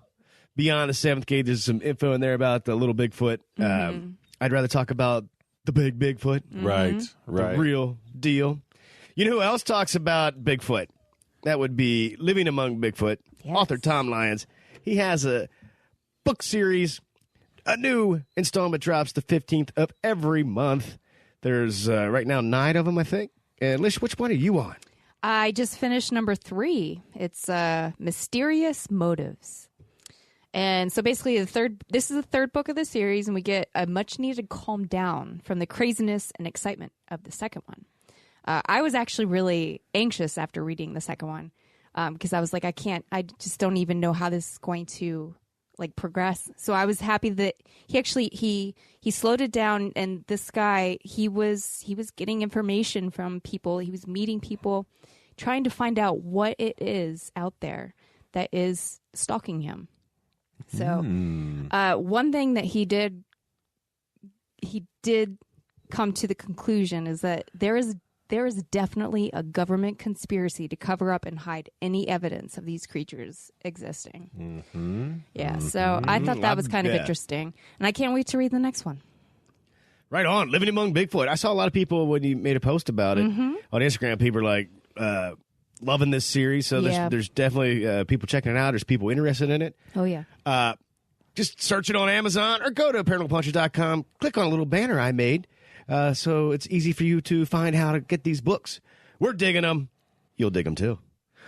Beyond the Seventh Gate. There's some info in there about the little Bigfoot. I'd rather talk about the big Bigfoot, Right. the real deal. You know who else talks about Bigfoot? That would be Living Among Bigfoot, Yes. author Tom Lyons. He has a book series. A new installment drops the 15th of every month. There's right now 9 of them, I think. And Lish, which one are you on? I just finished number 3. It's Mysterious Motives. And so basically this is the third book of the series, and we get a much needed calm down from the craziness and excitement of the second one. I was actually really anxious after reading the second one because I was like, I just don't even know how this is going to progress. So I was happy that he slowed it down, and this guy, he was getting information from people. He was meeting people, trying to find out what it is out there that is stalking him. So one thing that he did come to the conclusion is that there is definitely a government conspiracy to cover up and hide any evidence of these creatures existing. Yeah, so I thought that was kind of interesting, and I can't wait to read the next one. Right on. Living among Bigfoot. I saw a lot of people when you made a post about it on Instagram. People are like loving this series. So there's definitely people checking it out. There's people interested in it. Oh, yeah. Just search it on Amazon or go to paranormalpunchers.com. Click on a little banner I made so it's easy for you to find how to get these books. We're digging them. You'll dig them too.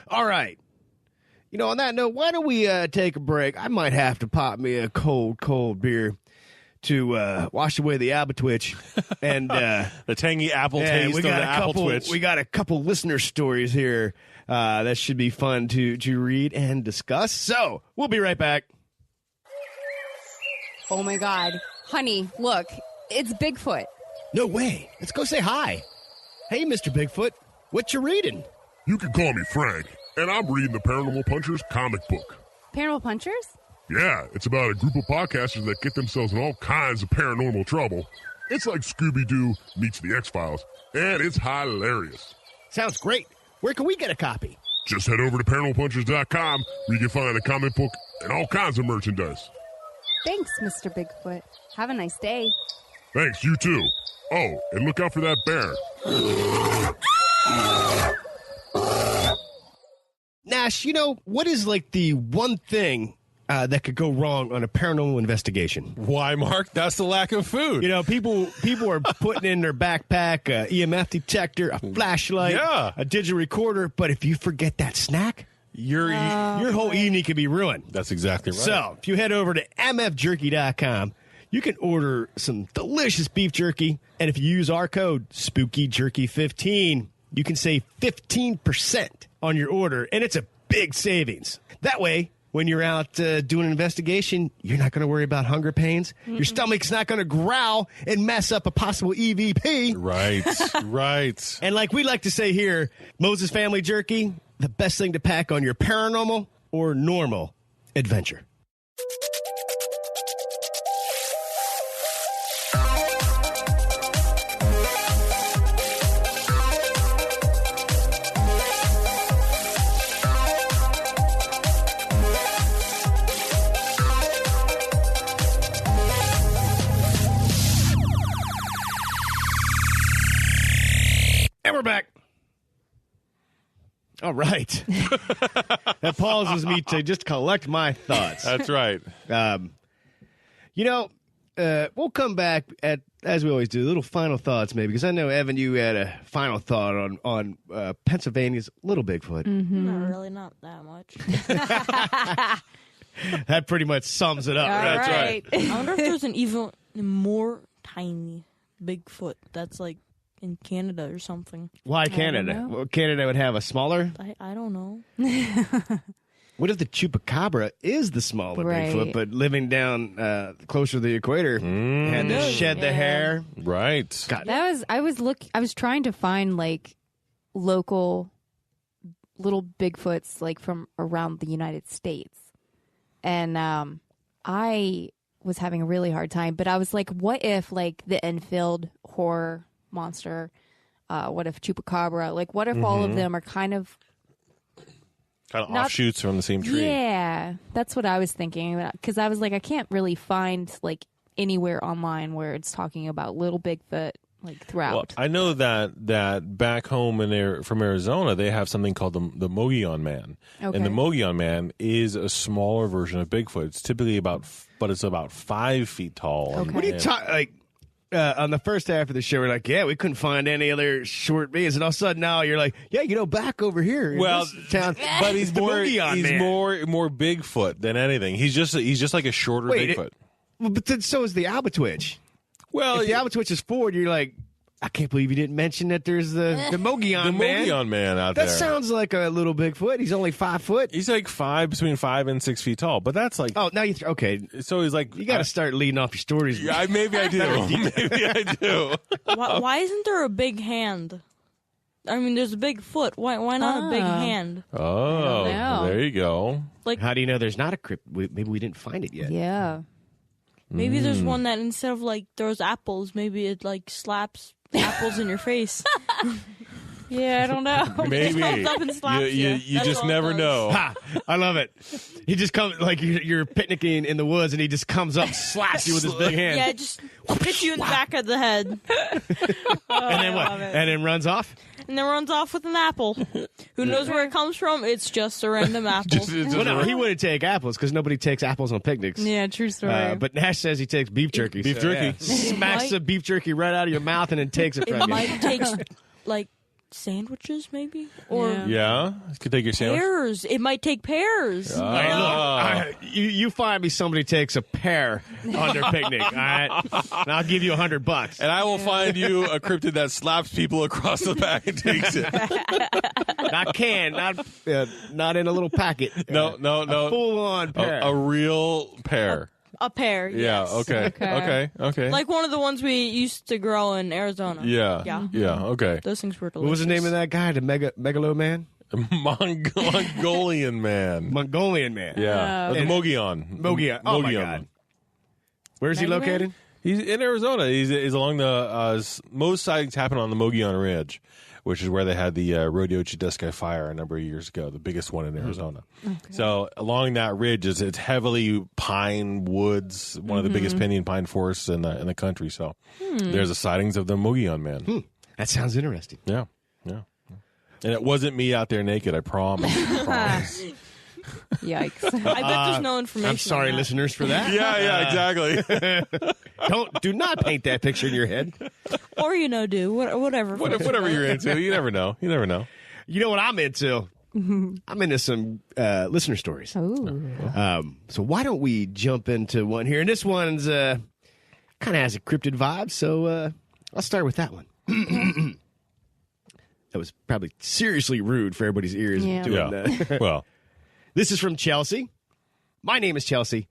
All right. On that note, why don't we take a break? I might have to pop me a cold beer to wash away the Albatwitch and the tangy apple taste of the Albatwitch. We got a couple listener stories here that should be fun to read and discuss. So we'll be right back. Oh, my God. Honey, look. It's Bigfoot. No way. Let's go say hi. Hey, Mr. Bigfoot. What you reading? You can call me Frank, and I'm reading the Paranormal Punchers comic book. Paranormal Punchers? Yeah, it's about a group of podcasters that get themselves in all kinds of paranormal trouble. It's like Scooby-Doo meets the X-Files, and it's hilarious. Sounds great. Where can we get a copy? Just head over to paranormalpunchers.com where you can find a comic book and all kinds of merchandise. Thanks, Mr. Bigfoot. Have a nice day. Thanks, you too. Oh, and look out for that bear. Nash, what is like the one thing that could go wrong on a paranormal investigation? Why, Mark? That's the lack of food. People are putting in their backpack a EMF detector, a flashlight, a digital recorder, but if you forget that snack, your whole evening could be ruined. That's exactly right. So if you head over to mfjerky.com, you can order some delicious beef jerky, and if you use our code SpookyJerky15, you can save 15% on your order, and it's a big savings. That way, when you're out doing an investigation, you're not going to worry about hunger pains. Your stomach's not going to growl and mess up a possible EVP. Right. And like we like to say here, Moses Family Jerky, the best thing to pack on your paranormal or normal adventure. And we're back. All right. That pauses me to just collect my thoughts. That's right. We'll come back as we always do, little final thoughts maybe, because I know, Evan, you had a final thought on Pennsylvania's Little Bigfoot. Not really, not that much. That pretty much sums it up. That's right. I wonder if there's an even more tiny Bigfoot that's like in Canada or something. Why Canada? Well, Canada would have a smaller? I don't know. What if the chupacabra is the smaller Right. Bigfoot, but living down closer to the equator, had to shed the hair? Right. God. I was trying to find like local little Bigfoots like from around the United States. And I was having a really hard time, but I was like, what if like the Enfield horror monster, what if chupacabra, like what if all of them are kind of offshoots from the same tree? Yeah, that's what I was thinking, because I was like, I can't really find like anywhere online where it's talking about little Bigfoot like throughout. Well, I know that back home from Arizona, they have something called the Mogollon Man. Okay. And the Mogollon Man is a smaller version of Bigfoot. It's typically about 5 feet tall. Okay. What are you talking like? On the first half of the show, we're like, yeah, we couldn't find any other short beings, and all of a sudden now you're like, yeah, back over here in this town, but he's the more Mogollon Man. more Bigfoot than anything. He's just like a shorter Bigfoot. But then so is the Albatwitch. Well, if the Albatwitch is forward, you're like, I can't believe you didn't mention that there's the Mogollon Man. The Mogollon Man out there. That sounds like a little Bigfoot. He's only 5 foot. He's like between 5 and 6 feet tall. But that's like, oh, now you okay. So he's like, you got to start leading off your stories. Yeah, maybe I do. Maybe I do. Why isn't there a big hand? I mean, there's a big foot. Why not a big hand? Oh, there you go. Like, how do you know there's not a crypt? Maybe we didn't find it yet. Yeah. Maybe there's one that instead of like throws apples, maybe it like slaps apples in your face. Yeah, I don't know. Maybe. Comes up and slaps you That's just all it never does. know. Ha! I love it. He just comes like you're picnicking in the woods, and he just comes up, slaps you with his big hand, Yeah, just hits you in the back of the head. and then what? love it. And then runs off. And then runs off with an apple. Who knows where it comes from? It's just a random apple. It's Well, no, just- he wouldn't take apples because nobody takes apples on picnics. Yeah, true story. But Nash says he takes beef jerky. Beef jerky. yeah. Smacks the beef jerky right out of your mouth and then takes it It from you. might take, like, sandwiches, maybe? Or Yeah. Yeah, you could take your sandwich. pears. It might take pears. Hey, look, you find me somebody takes a pear on their picnic, all right? And I'll give you $100. And I will find you a cryptid that slaps people across the back and takes it. Not canned, not in a little packet. No. A full-on pear. A real pear. A pear, Yeah, yes. okay. Like one of the ones we used to grow in Arizona. Yeah. Yeah. Yeah, okay. Those things were delicious. What was the name of that guy? The Megalo Man? Mongolian man. Mongolian Man. Yeah. The And- Mogion. Mogion. Oh, my Mogion. God. Where is he Mega Man? located? He's in Arizona. He's along the most sightings happen on the Mogion Ridge, which is where they had the Rodeo Chudeskai fire a number of years ago, the biggest one in Arizona. So along that ridge it's heavily pine woods, one of the biggest pinyon pine forests in the country. So there's the sightings of the Mogion Man. That sounds interesting. Yeah. And it wasn't me out there naked. I promise. Yikes. I bet there's no information. I'm sorry, on that. listeners, for that. Yeah, exactly. Do not paint that picture in your head. Or, do. Whatever. Whatever you're into, you never know. You never know. You know what I'm into? I'm into some listener stories. Ooh. So why don't we jump into one here? And this one's kind of has a cryptid vibe, so I'll start with that one. That was probably seriously rude for everybody's ears. Yeah. Doing Yeah. that. Well, This is from Chelsea. My name is Chelsea.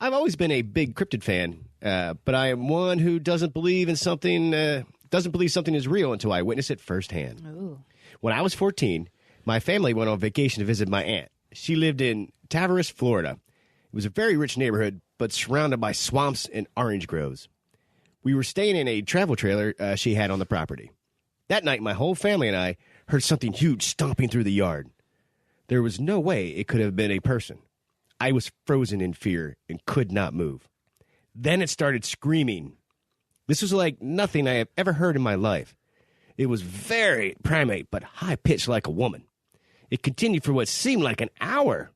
I've always been a big cryptid fan, but I am one who doesn't believe something is real until I witness it firsthand. Ooh. When I was 14, my family went on vacation to visit my aunt. She lived in Tavares, Florida. It was a very rich neighborhood, but surrounded by swamps and orange groves. We were staying in a travel trailer she had on the property. That night, my whole family and I heard something huge stomping through the yard. There was no way it could have been a person. I was frozen in fear and could not move. Then it started screaming. This was like nothing I have ever heard in my life. It was very primate, but high-pitched like a woman. It continued for what seemed like an hour.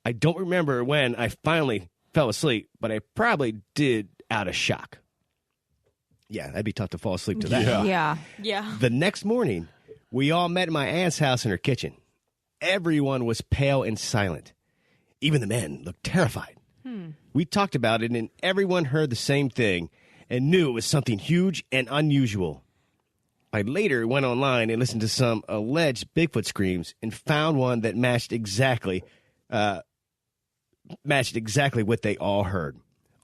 I don't remember when I finally fell asleep, but I probably did out of shock. Yeah, that'd be tough to fall asleep to that. Yeah. Yeah. Yeah. The next morning, we all met in my aunt's house in her kitchen. Everyone was pale and silent. Even the men looked terrified. We talked about it, and everyone heard the same thing and knew it was something huge and unusual. I later went online and listened to some alleged Bigfoot screams and found one that matched exactly what they all heard.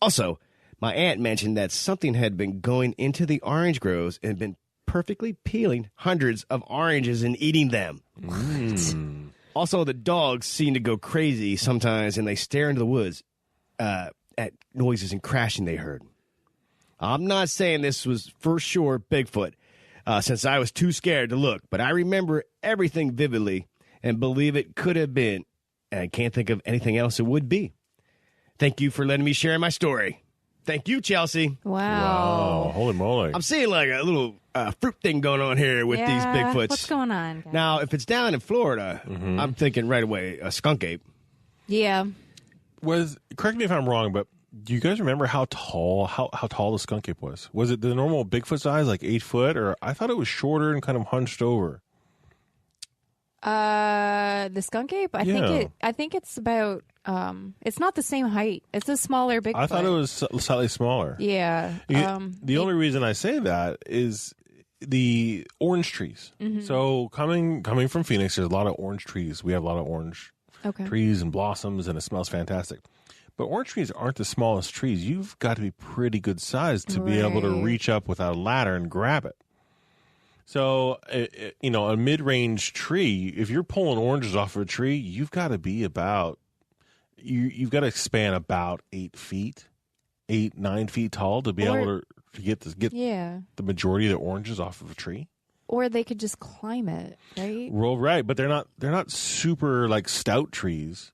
Also, my aunt mentioned that something had been going into the orange groves and been perfectly peeling hundreds of oranges and eating them. Also, the dogs seem to go crazy sometimes, and they stare into the woods at noises and crashing they heard. I'm not saying this was for sure Bigfoot, since I was too scared to look, but I remember everything vividly and believe it could have been, and I can't think of anything else it would be. Thank you for letting me share my story. Thank you, Chelsea. Wow. Oh, holy moly. I'm seeing like a little fruit thing going on here with these Bigfoots. What's going on, guys? Now, if it's down in Florida, I'm thinking right away a skunk ape. Yeah. Correct me if I'm wrong, but do you guys remember how tall the skunk ape was? Was it the normal Bigfoot size, like 8 foot, or I thought it was shorter and kind of hunched over? The skunk ape? I think it's about it's not the same height. It's a smaller Bigfoot. I thought it was slightly smaller. Yeah. The only reason I say that is the orange trees. So coming from Phoenix, there's a lot of orange trees. We have a lot of orange trees and blossoms, and it smells fantastic. But orange trees aren't the smallest trees. You've got to be pretty good sized to be able to reach up with a ladder and grab it. So, a mid-range tree, if you're pulling oranges off of a tree, you've got to be you've got to span about 8 feet, 9 feet tall to be able to get the majority of the oranges off of a tree. Or they could just climb it, right? Well, right, but they're not super like stout trees.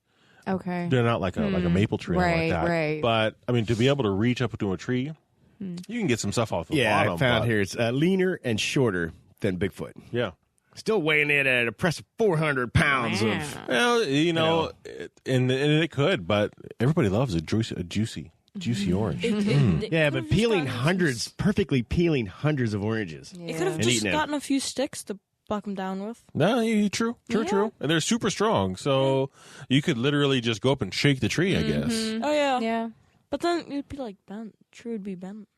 Okay. They're not like a maple tree or Right, like that. right. But I mean, to be able to reach up to a tree, you can get some stuff off the bottom. I found but- here it's leaner and shorter than Bigfoot. Yeah. Still weighing in at an impressive 400 pounds of. Well, and it could, but everybody loves a juicy orange. Yeah, but perfectly peeling hundreds of oranges. It could have And just eating it. gotten a few sticks to buck them down with. No, true. And they're super strong, so you could literally just go up and shake the tree, I guess. Oh, yeah. Yeah. But then it'd be like bent. Tree would be bent.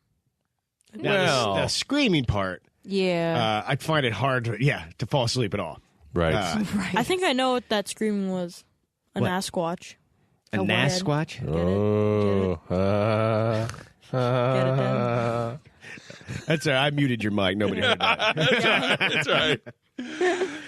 Now, Well- the screaming part, Yeah. I'd find it hard to fall asleep at all. Right. Right. I think I know what that screaming was. A What? Nasquatch. A A Nasquatch? Oh. That's all right. I muted your mic. Nobody heard that. That's right.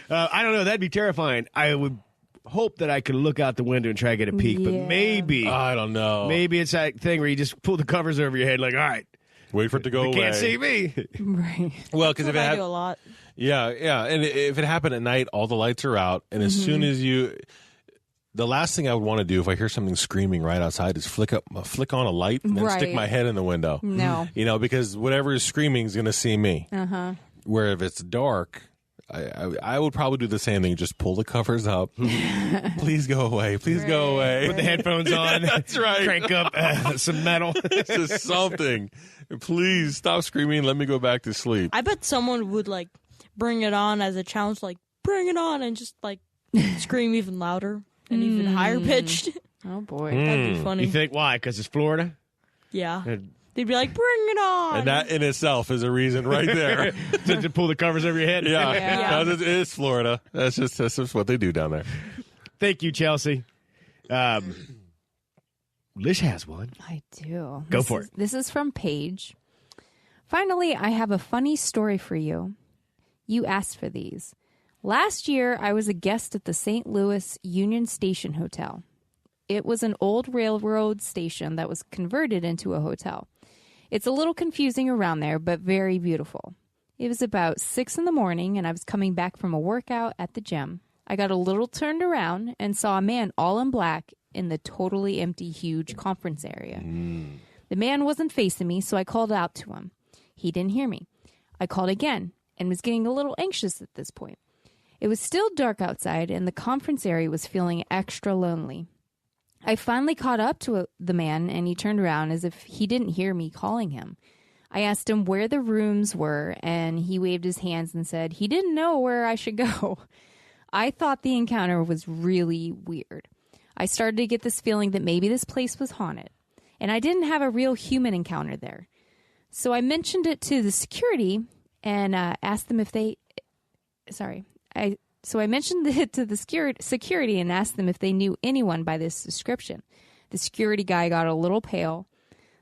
I don't know. That'd be terrifying. I would hope that I could look out the window and try to get a peek, but Yeah. maybe I don't know. maybe it's that thing where you just pull the covers over your head like, all right, Wait for it to go they away. can't see me. Right. Well, because if That's it what I do a lot. yeah, and if it happened at night, all the lights are out, and as soon as the last thing I would want to do if I hear something screaming right outside is flick on a light and then stick Right. my head in the window. No. Because whatever is screaming is going to see me. Uh-huh. Where if it's dark, I would probably do the same thing. Just pull the covers up. Please go away. Please go away. Put the headphones on. That's right. Crank up some metal. Just something. Please stop screaming. Let me go back to sleep. I bet someone would like bring it on as a challenge, like bring it on, and just like scream even louder and even higher pitched. Oh, boy. That'd be funny. You think why? Because it's Florida? Yeah. They'd be like, bring it on. And that in itself is a reason right there. to pull the covers over your head? Yeah. Yeah. No, it's Florida. That's just what they do down there. Thank you, Chelsea. Lish has one. I do. Go for it. This is from Paige. Finally, I have a funny story for you. You asked for these. Last year, I was a guest at the St. Louis Union Station Hotel. It was an old railroad station that was converted into a hotel. It's a little confusing around there, but very beautiful. It was about 6 a.m, and I was coming back from a workout at the gym. I got a little turned around and saw a man all in black in the totally empty, huge conference area. The man wasn't facing me, so I called out to him. He didn't hear me. I called again and was getting a little anxious at this point. It was still dark outside, and the conference area was feeling extra lonely. I finally caught up to the man, and he turned around as if he didn't hear me calling him. I asked him where the rooms were, and he waved his hands and said he didn't know where I should go. I thought the encounter was really weird. I started to get this feeling that maybe this place was haunted, and I didn't have a real human encounter there. So I mentioned it to the security and asked them if they... So I mentioned it to the security and asked them if they knew anyone by this description. The security guy got a little pale.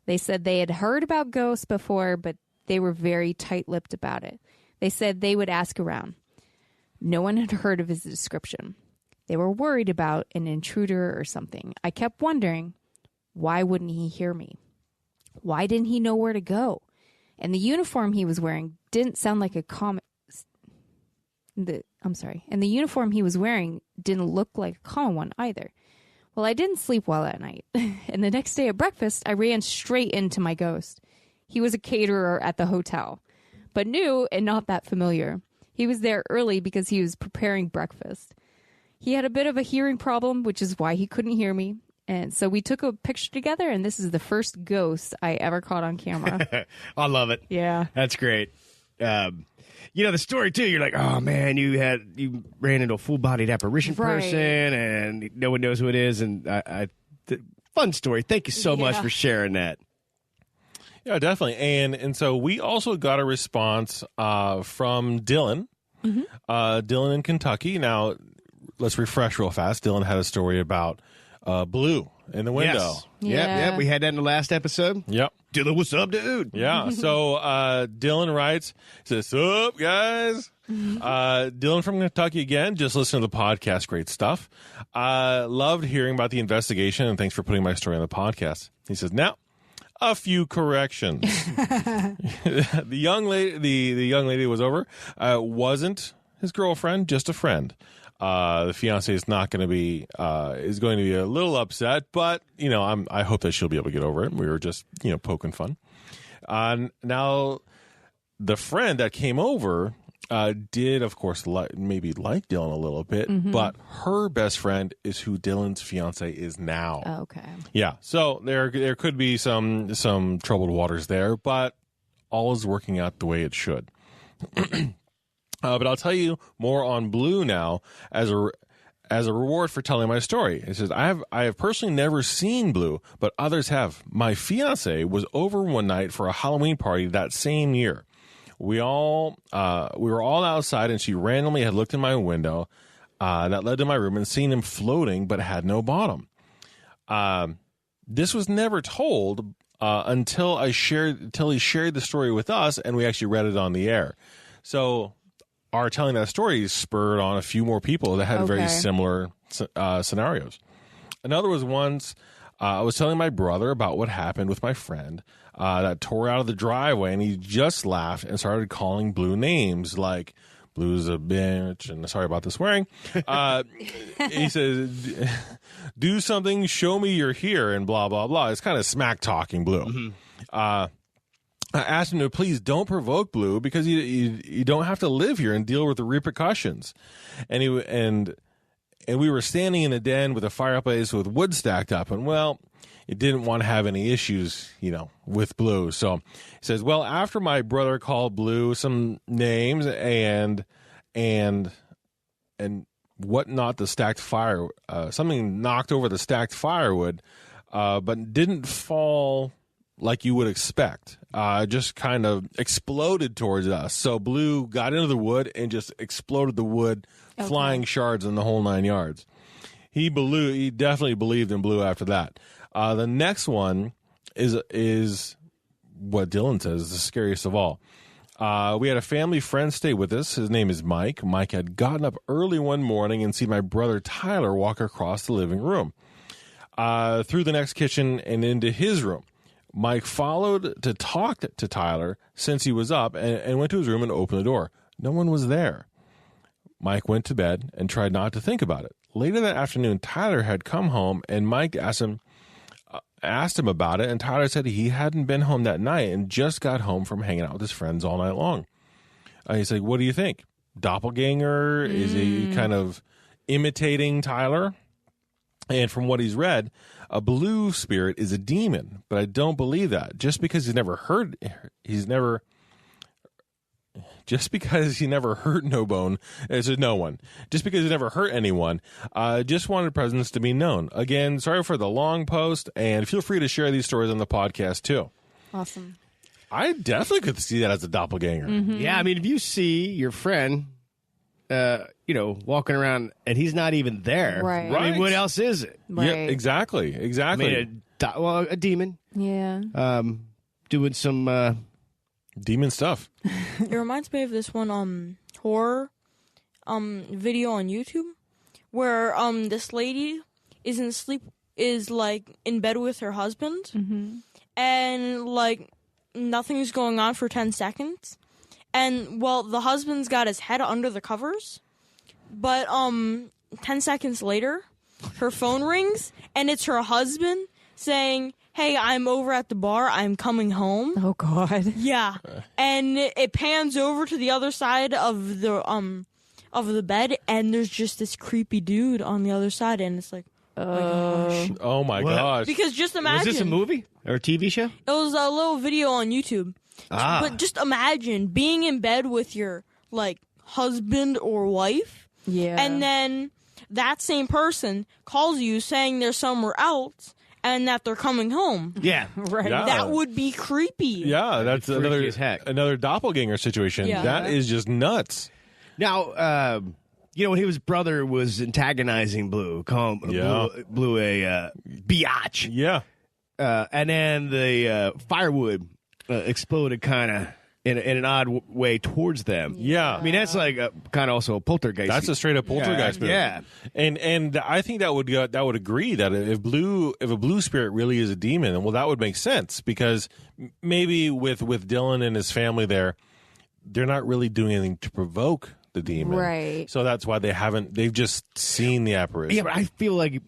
They said they had heard about ghosts before, but they were very tight-lipped about it. They said they would ask around. No one had heard of his description. They were worried about an intruder or something. I kept wondering, why wouldn't he hear me? Why didn't he know where to go? And the uniform he was wearing didn't sound like a common... And the uniform he was wearing didn't look like a common one either. Well, I didn't sleep well that night. And the next day at breakfast, I ran straight into my ghost. He was a caterer at the hotel, but new and not that familiar. He was there early because he was preparing breakfast. He had a bit of a hearing problem, which is why he couldn't hear me. And so we took a picture together, and this is the first ghost I ever caught on camera. I love it. Yeah. That's great. The story too. You're like, oh man, you ran into a full-bodied apparition Right. person, and no one knows who it is. And fun story. Thank you so much for sharing that. Yeah, definitely. And so we also got a response from Dylan. Dylan in Kentucky. Now, let's refresh real fast. Dylan had a story about blue in the window. Yes. Yep. We had that in the last episode. Yep. Dylan, what's up, dude? Yeah. So Dylan writes, says, "Sup, guys?" Dylan from Kentucky again. Just listen to the podcast. Great stuff. Loved hearing about the investigation, and thanks for putting my story on the podcast. He says, "Now, a few corrections. The young lady was over. Wasn't his girlfriend, just a friend. The fiance is not going to be is going to be a little upset, but I hope that she'll be able to get over it. We were just poking fun. Now, the friend that came over did, of course, maybe like Dylan a little bit, but her best friend is who Dylan's fiance is now. Oh, okay. Yeah, so there could be some troubled waters there, but all is working out the way it should. But I'll tell you more on Blue now as a reward for telling my story. It says, I have personally never seen Blue, but others have. My fiance was over one night for a Halloween party that same year. We were all outside, and she randomly had looked in my window that led to my room and seen him floating, but had no bottom. This was never told until he shared the story with us, and we actually read it on the air. So our telling that story spurred on a few more people that had very similar scenarios. Another was once I was telling my brother about what happened with my friend that tore out of the driveway, and he just laughed and started calling Blue names like Blue's a bitch, and sorry about the swearing. He says, do something, show me you're here, and blah, blah, blah. It's kind of smack talking Blue. I asked him to please don't provoke Blue because you don't have to live here and deal with the repercussions. And we were standing in a den with a fireplace with wood stacked up, and it didn't want to have any issues, with Blue. So he says, well, after my brother called Blue some names and whatnot, the stacked fire, something knocked over the stacked firewood, but didn't fall like you would expect. Just kind of exploded towards us. So Blue got into the wood and just exploded the wood, flying shards in the whole 9 yards. He definitely believed in Blue after that. The next one is what Dylan says is the scariest of all. We had a family friend stay with us. His name is Mike. Mike had gotten up early one morning and seen my brother Tyler walk across the living room, through the next kitchen and into his room. Mike followed to talk to Tyler since he was up and went to his room and opened the door. No one was there. Mike went to bed and tried not to think about it. Later that afternoon, Tyler had come home, and Mike asked him about it, and Tyler said he hadn't been home that night and just got home from hanging out with his friends all night long. He's like, what do you think? Doppelganger? Is he kind of imitating Tyler? And from what he's read, a blue spirit is a demon, but I don't believe that. Just because he never hurt no one. Just because he never hurt anyone, just wanted presence to be known. Again, sorry for the long post, and feel free to share these stories on the podcast too. Awesome. I definitely could see that as a doppelganger. Yeah, I mean, if you see your friend, walking around and he's not even there, right? I mean, what else is it? Right. Yeah, exactly. I mean, a demon. Yeah. Doing some demon stuff. It reminds me of this one horror video on YouTube where this lady is like in bed with her husband, and like nothing's going on for 10 seconds. And, the husband's got his head under the covers, but 10 seconds later, her phone rings, and it's her husband saying, hey, I'm over at the bar, I'm coming home. Oh, God. Yeah. And it pans over to the other side of the bed, and there's just this creepy dude on the other side, and it's like, oh my gosh. Because just imagine. Was this a movie or a TV show? It was a little video on YouTube. But just imagine being in bed with your, husband or wife. Yeah. And then that same person calls you saying they're somewhere else and that they're coming home. Yeah. Right. Yeah. That would be creepy. Yeah, that's freaky as heck. another doppelganger situation. Yeah. That is just nuts. Now, when his brother was antagonizing Blue, calling Blue a biatch. Yeah. And then the firewood exploded kind of in an odd way towards them. Yeah. I mean, that's like kind of also a poltergeist. That's a straight up poltergeist movie. Yeah. And I think that would agree that if a blue spirit really is a demon, well, that would make sense, because maybe with Dylan and his family there, they're not really doing anything to provoke the demon. Right. So that's why they've just seen the apparition. Yeah, but I feel like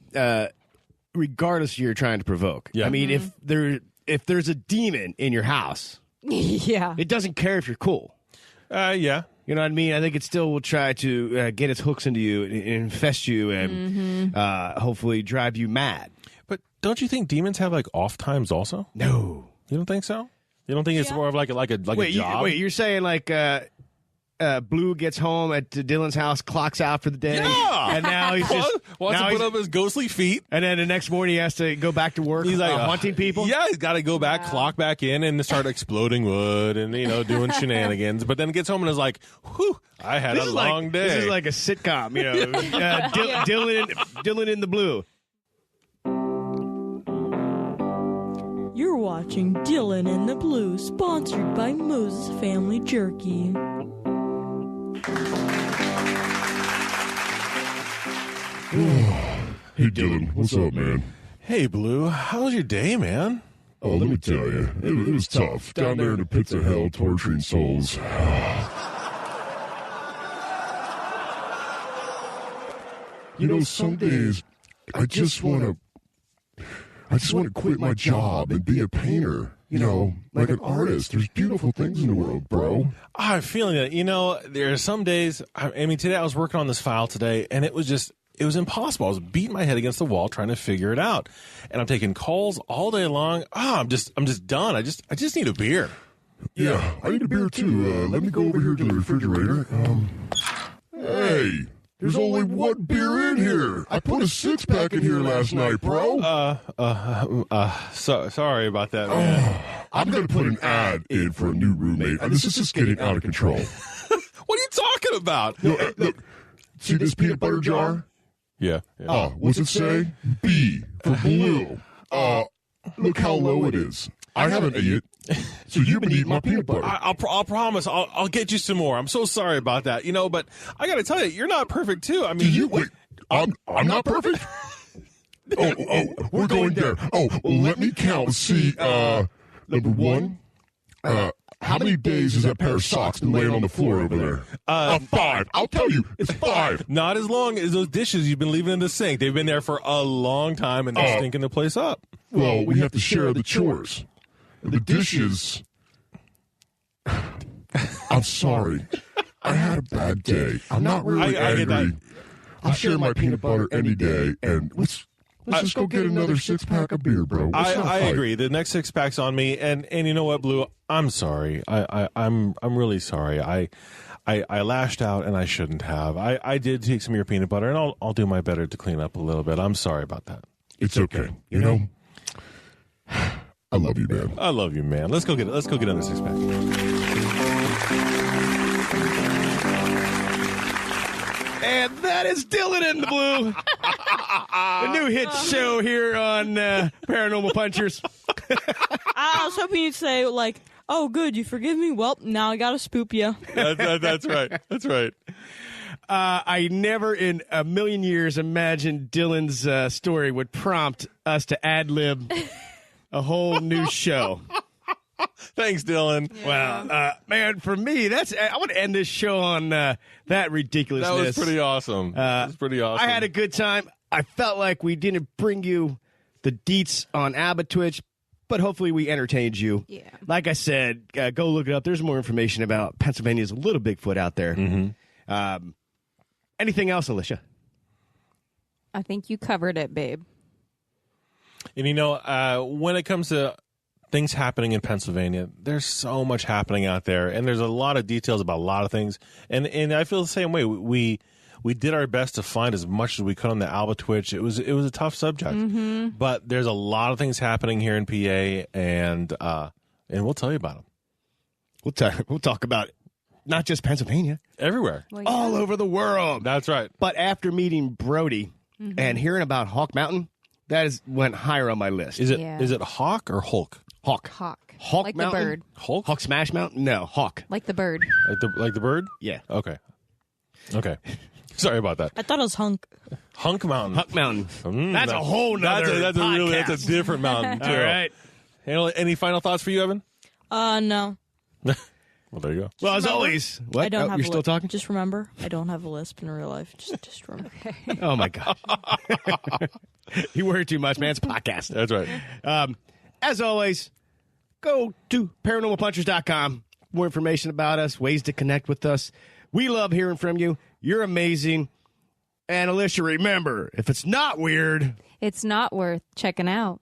regardless you're trying to provoke. Yeah. I mean, if there's a demon in your house, Yeah. it doesn't care if you're cool. Yeah. You know what I mean? I think it still will try to get its hooks into you and infest you and hopefully drive you mad. But don't you think demons have like off times also? No. You don't think so? You don't think it's more of like a job? You're saying like Blue gets home at Dylan's house, clocks out for the day, Yeah! and now he's just wants now to put he's- up his ghostly feet. and then the next morning he has to go back to work. He's like hunting people. Yeah, he's got to go back, clock back in, and start exploding wood and doing shenanigans. But then gets home and is like, "Whew, I had a long day." This is like a sitcom, Dylan in the Blue. You're watching Dylan and the Blue, sponsored by Moses Family Jerky. Hey, Dylan, what's up, man? Hey, Blue, how was your day, man? Oh, let me tell you, it was tough. Down there in the pits of hell, torturing souls. Some days I just want to quit my job and be a painter. Like an artist. There's beautiful things in the world, bro. I'm feeling that. There are some days. I mean, today I was working on this file today, and it was impossible. I was beating my head against the wall trying to figure it out, and I'm taking calls all day long. I'm just done. I just need a beer. Yeah, I need a beer too. Let me go over here to the refrigerator. Hey, there's only one beer in here. I put a 6-pack in here last night, bro. Sorry about that, man. I'm gonna put an ad in for a new roommate. This is just getting out of control. What are you talking about? Look, see this peanut butter jar? Yeah. What's it say? B for blue. Look how low it is. I haven't eaten it, so you've been eating my peanut butter. I'll promise. I'll get you some more. I'm so sorry about that. But I got to tell you, you're not perfect too. I mean, Wait, I'm not perfect? Oh, we're going there. Oh, well, let me count. Let's see. Number one, how many days has that pair of socks been laying on the floor over there? 5. I'll tell you, it's 5. Not as long as those dishes you've been leaving in the sink. They've been there for a long time, and they're stinking the place up. Well, we have to share the chores. The dishes. I'm sorry. I had a bad day. I'm not really I get angry. that. I'll share my peanut butter any day, and let's just go get another 6-pack of beer, bro. I agree. The next 6-pack's on me, and you know what, Blue? I'm sorry. I'm really sorry. I lashed out, and I shouldn't have. I did take some of your peanut butter, and I'll do my better to clean up a little bit. I'm sorry about that. It's okay. I love you, man. I love you, man. Let's go get another 6-pack. And that is Dylan in the Blue. The new hit show here on Paranormal Punchers. I was hoping you'd say, like, oh, good, you forgive me? Well, now I gotta spoop you. That's right. That's right. I never in a million years imagined Dylan's story would prompt us to ad-lib a whole new show. Thanks, Dylan. Yeah. Wow. Man, for me, I want to end this show on that ridiculousness. That was pretty awesome. That was pretty awesome. I had a good time. I felt like we didn't bring you the deets on Albatwitch, but hopefully we entertained you. Yeah. Like I said, go look it up. There's more information about Pennsylvania's little Bigfoot out there. Mm-hmm. Anything else, Alicia? I think you covered it, babe. And when it comes to things happening in Pennsylvania, there's so much happening out there, and there's a lot of details about a lot of things. And I feel the same way. We did our best to find as much as we could on the Albatwitch. It was a tough subject, but there's a lot of things happening here in PA, and we'll tell you about them. We'll talk about it. Not just Pennsylvania, everywhere, all over the world. That's right. But after meeting Brody and hearing about Hawk Mountain, that went higher on my list. Is it Hawk or Hulk? Hawk. Hawk Like Mountain? the bird. Hulk? Smash Mountain? No, Hawk. Like the bird. Like the bird? Yeah. Okay. Sorry about that. I thought it was hunk. Hunk Mountain. Hawk Mountain. Mm, That's a whole nother that's a different mountain too. All right. Any final thoughts for you, Evan? No. Well, there you go. Well, as Remember, always, what? I don't have you're a still talking? Just remember, I don't have a lisp in real life. Just remember. Oh my god. You worry too much, man. It's a podcast. That's right. As always, go to paranormalpunchers.com. More information about us, ways to connect with us. We love hearing from you. You're amazing. And Alicia, remember, if it's not weird, It's not worth checking out.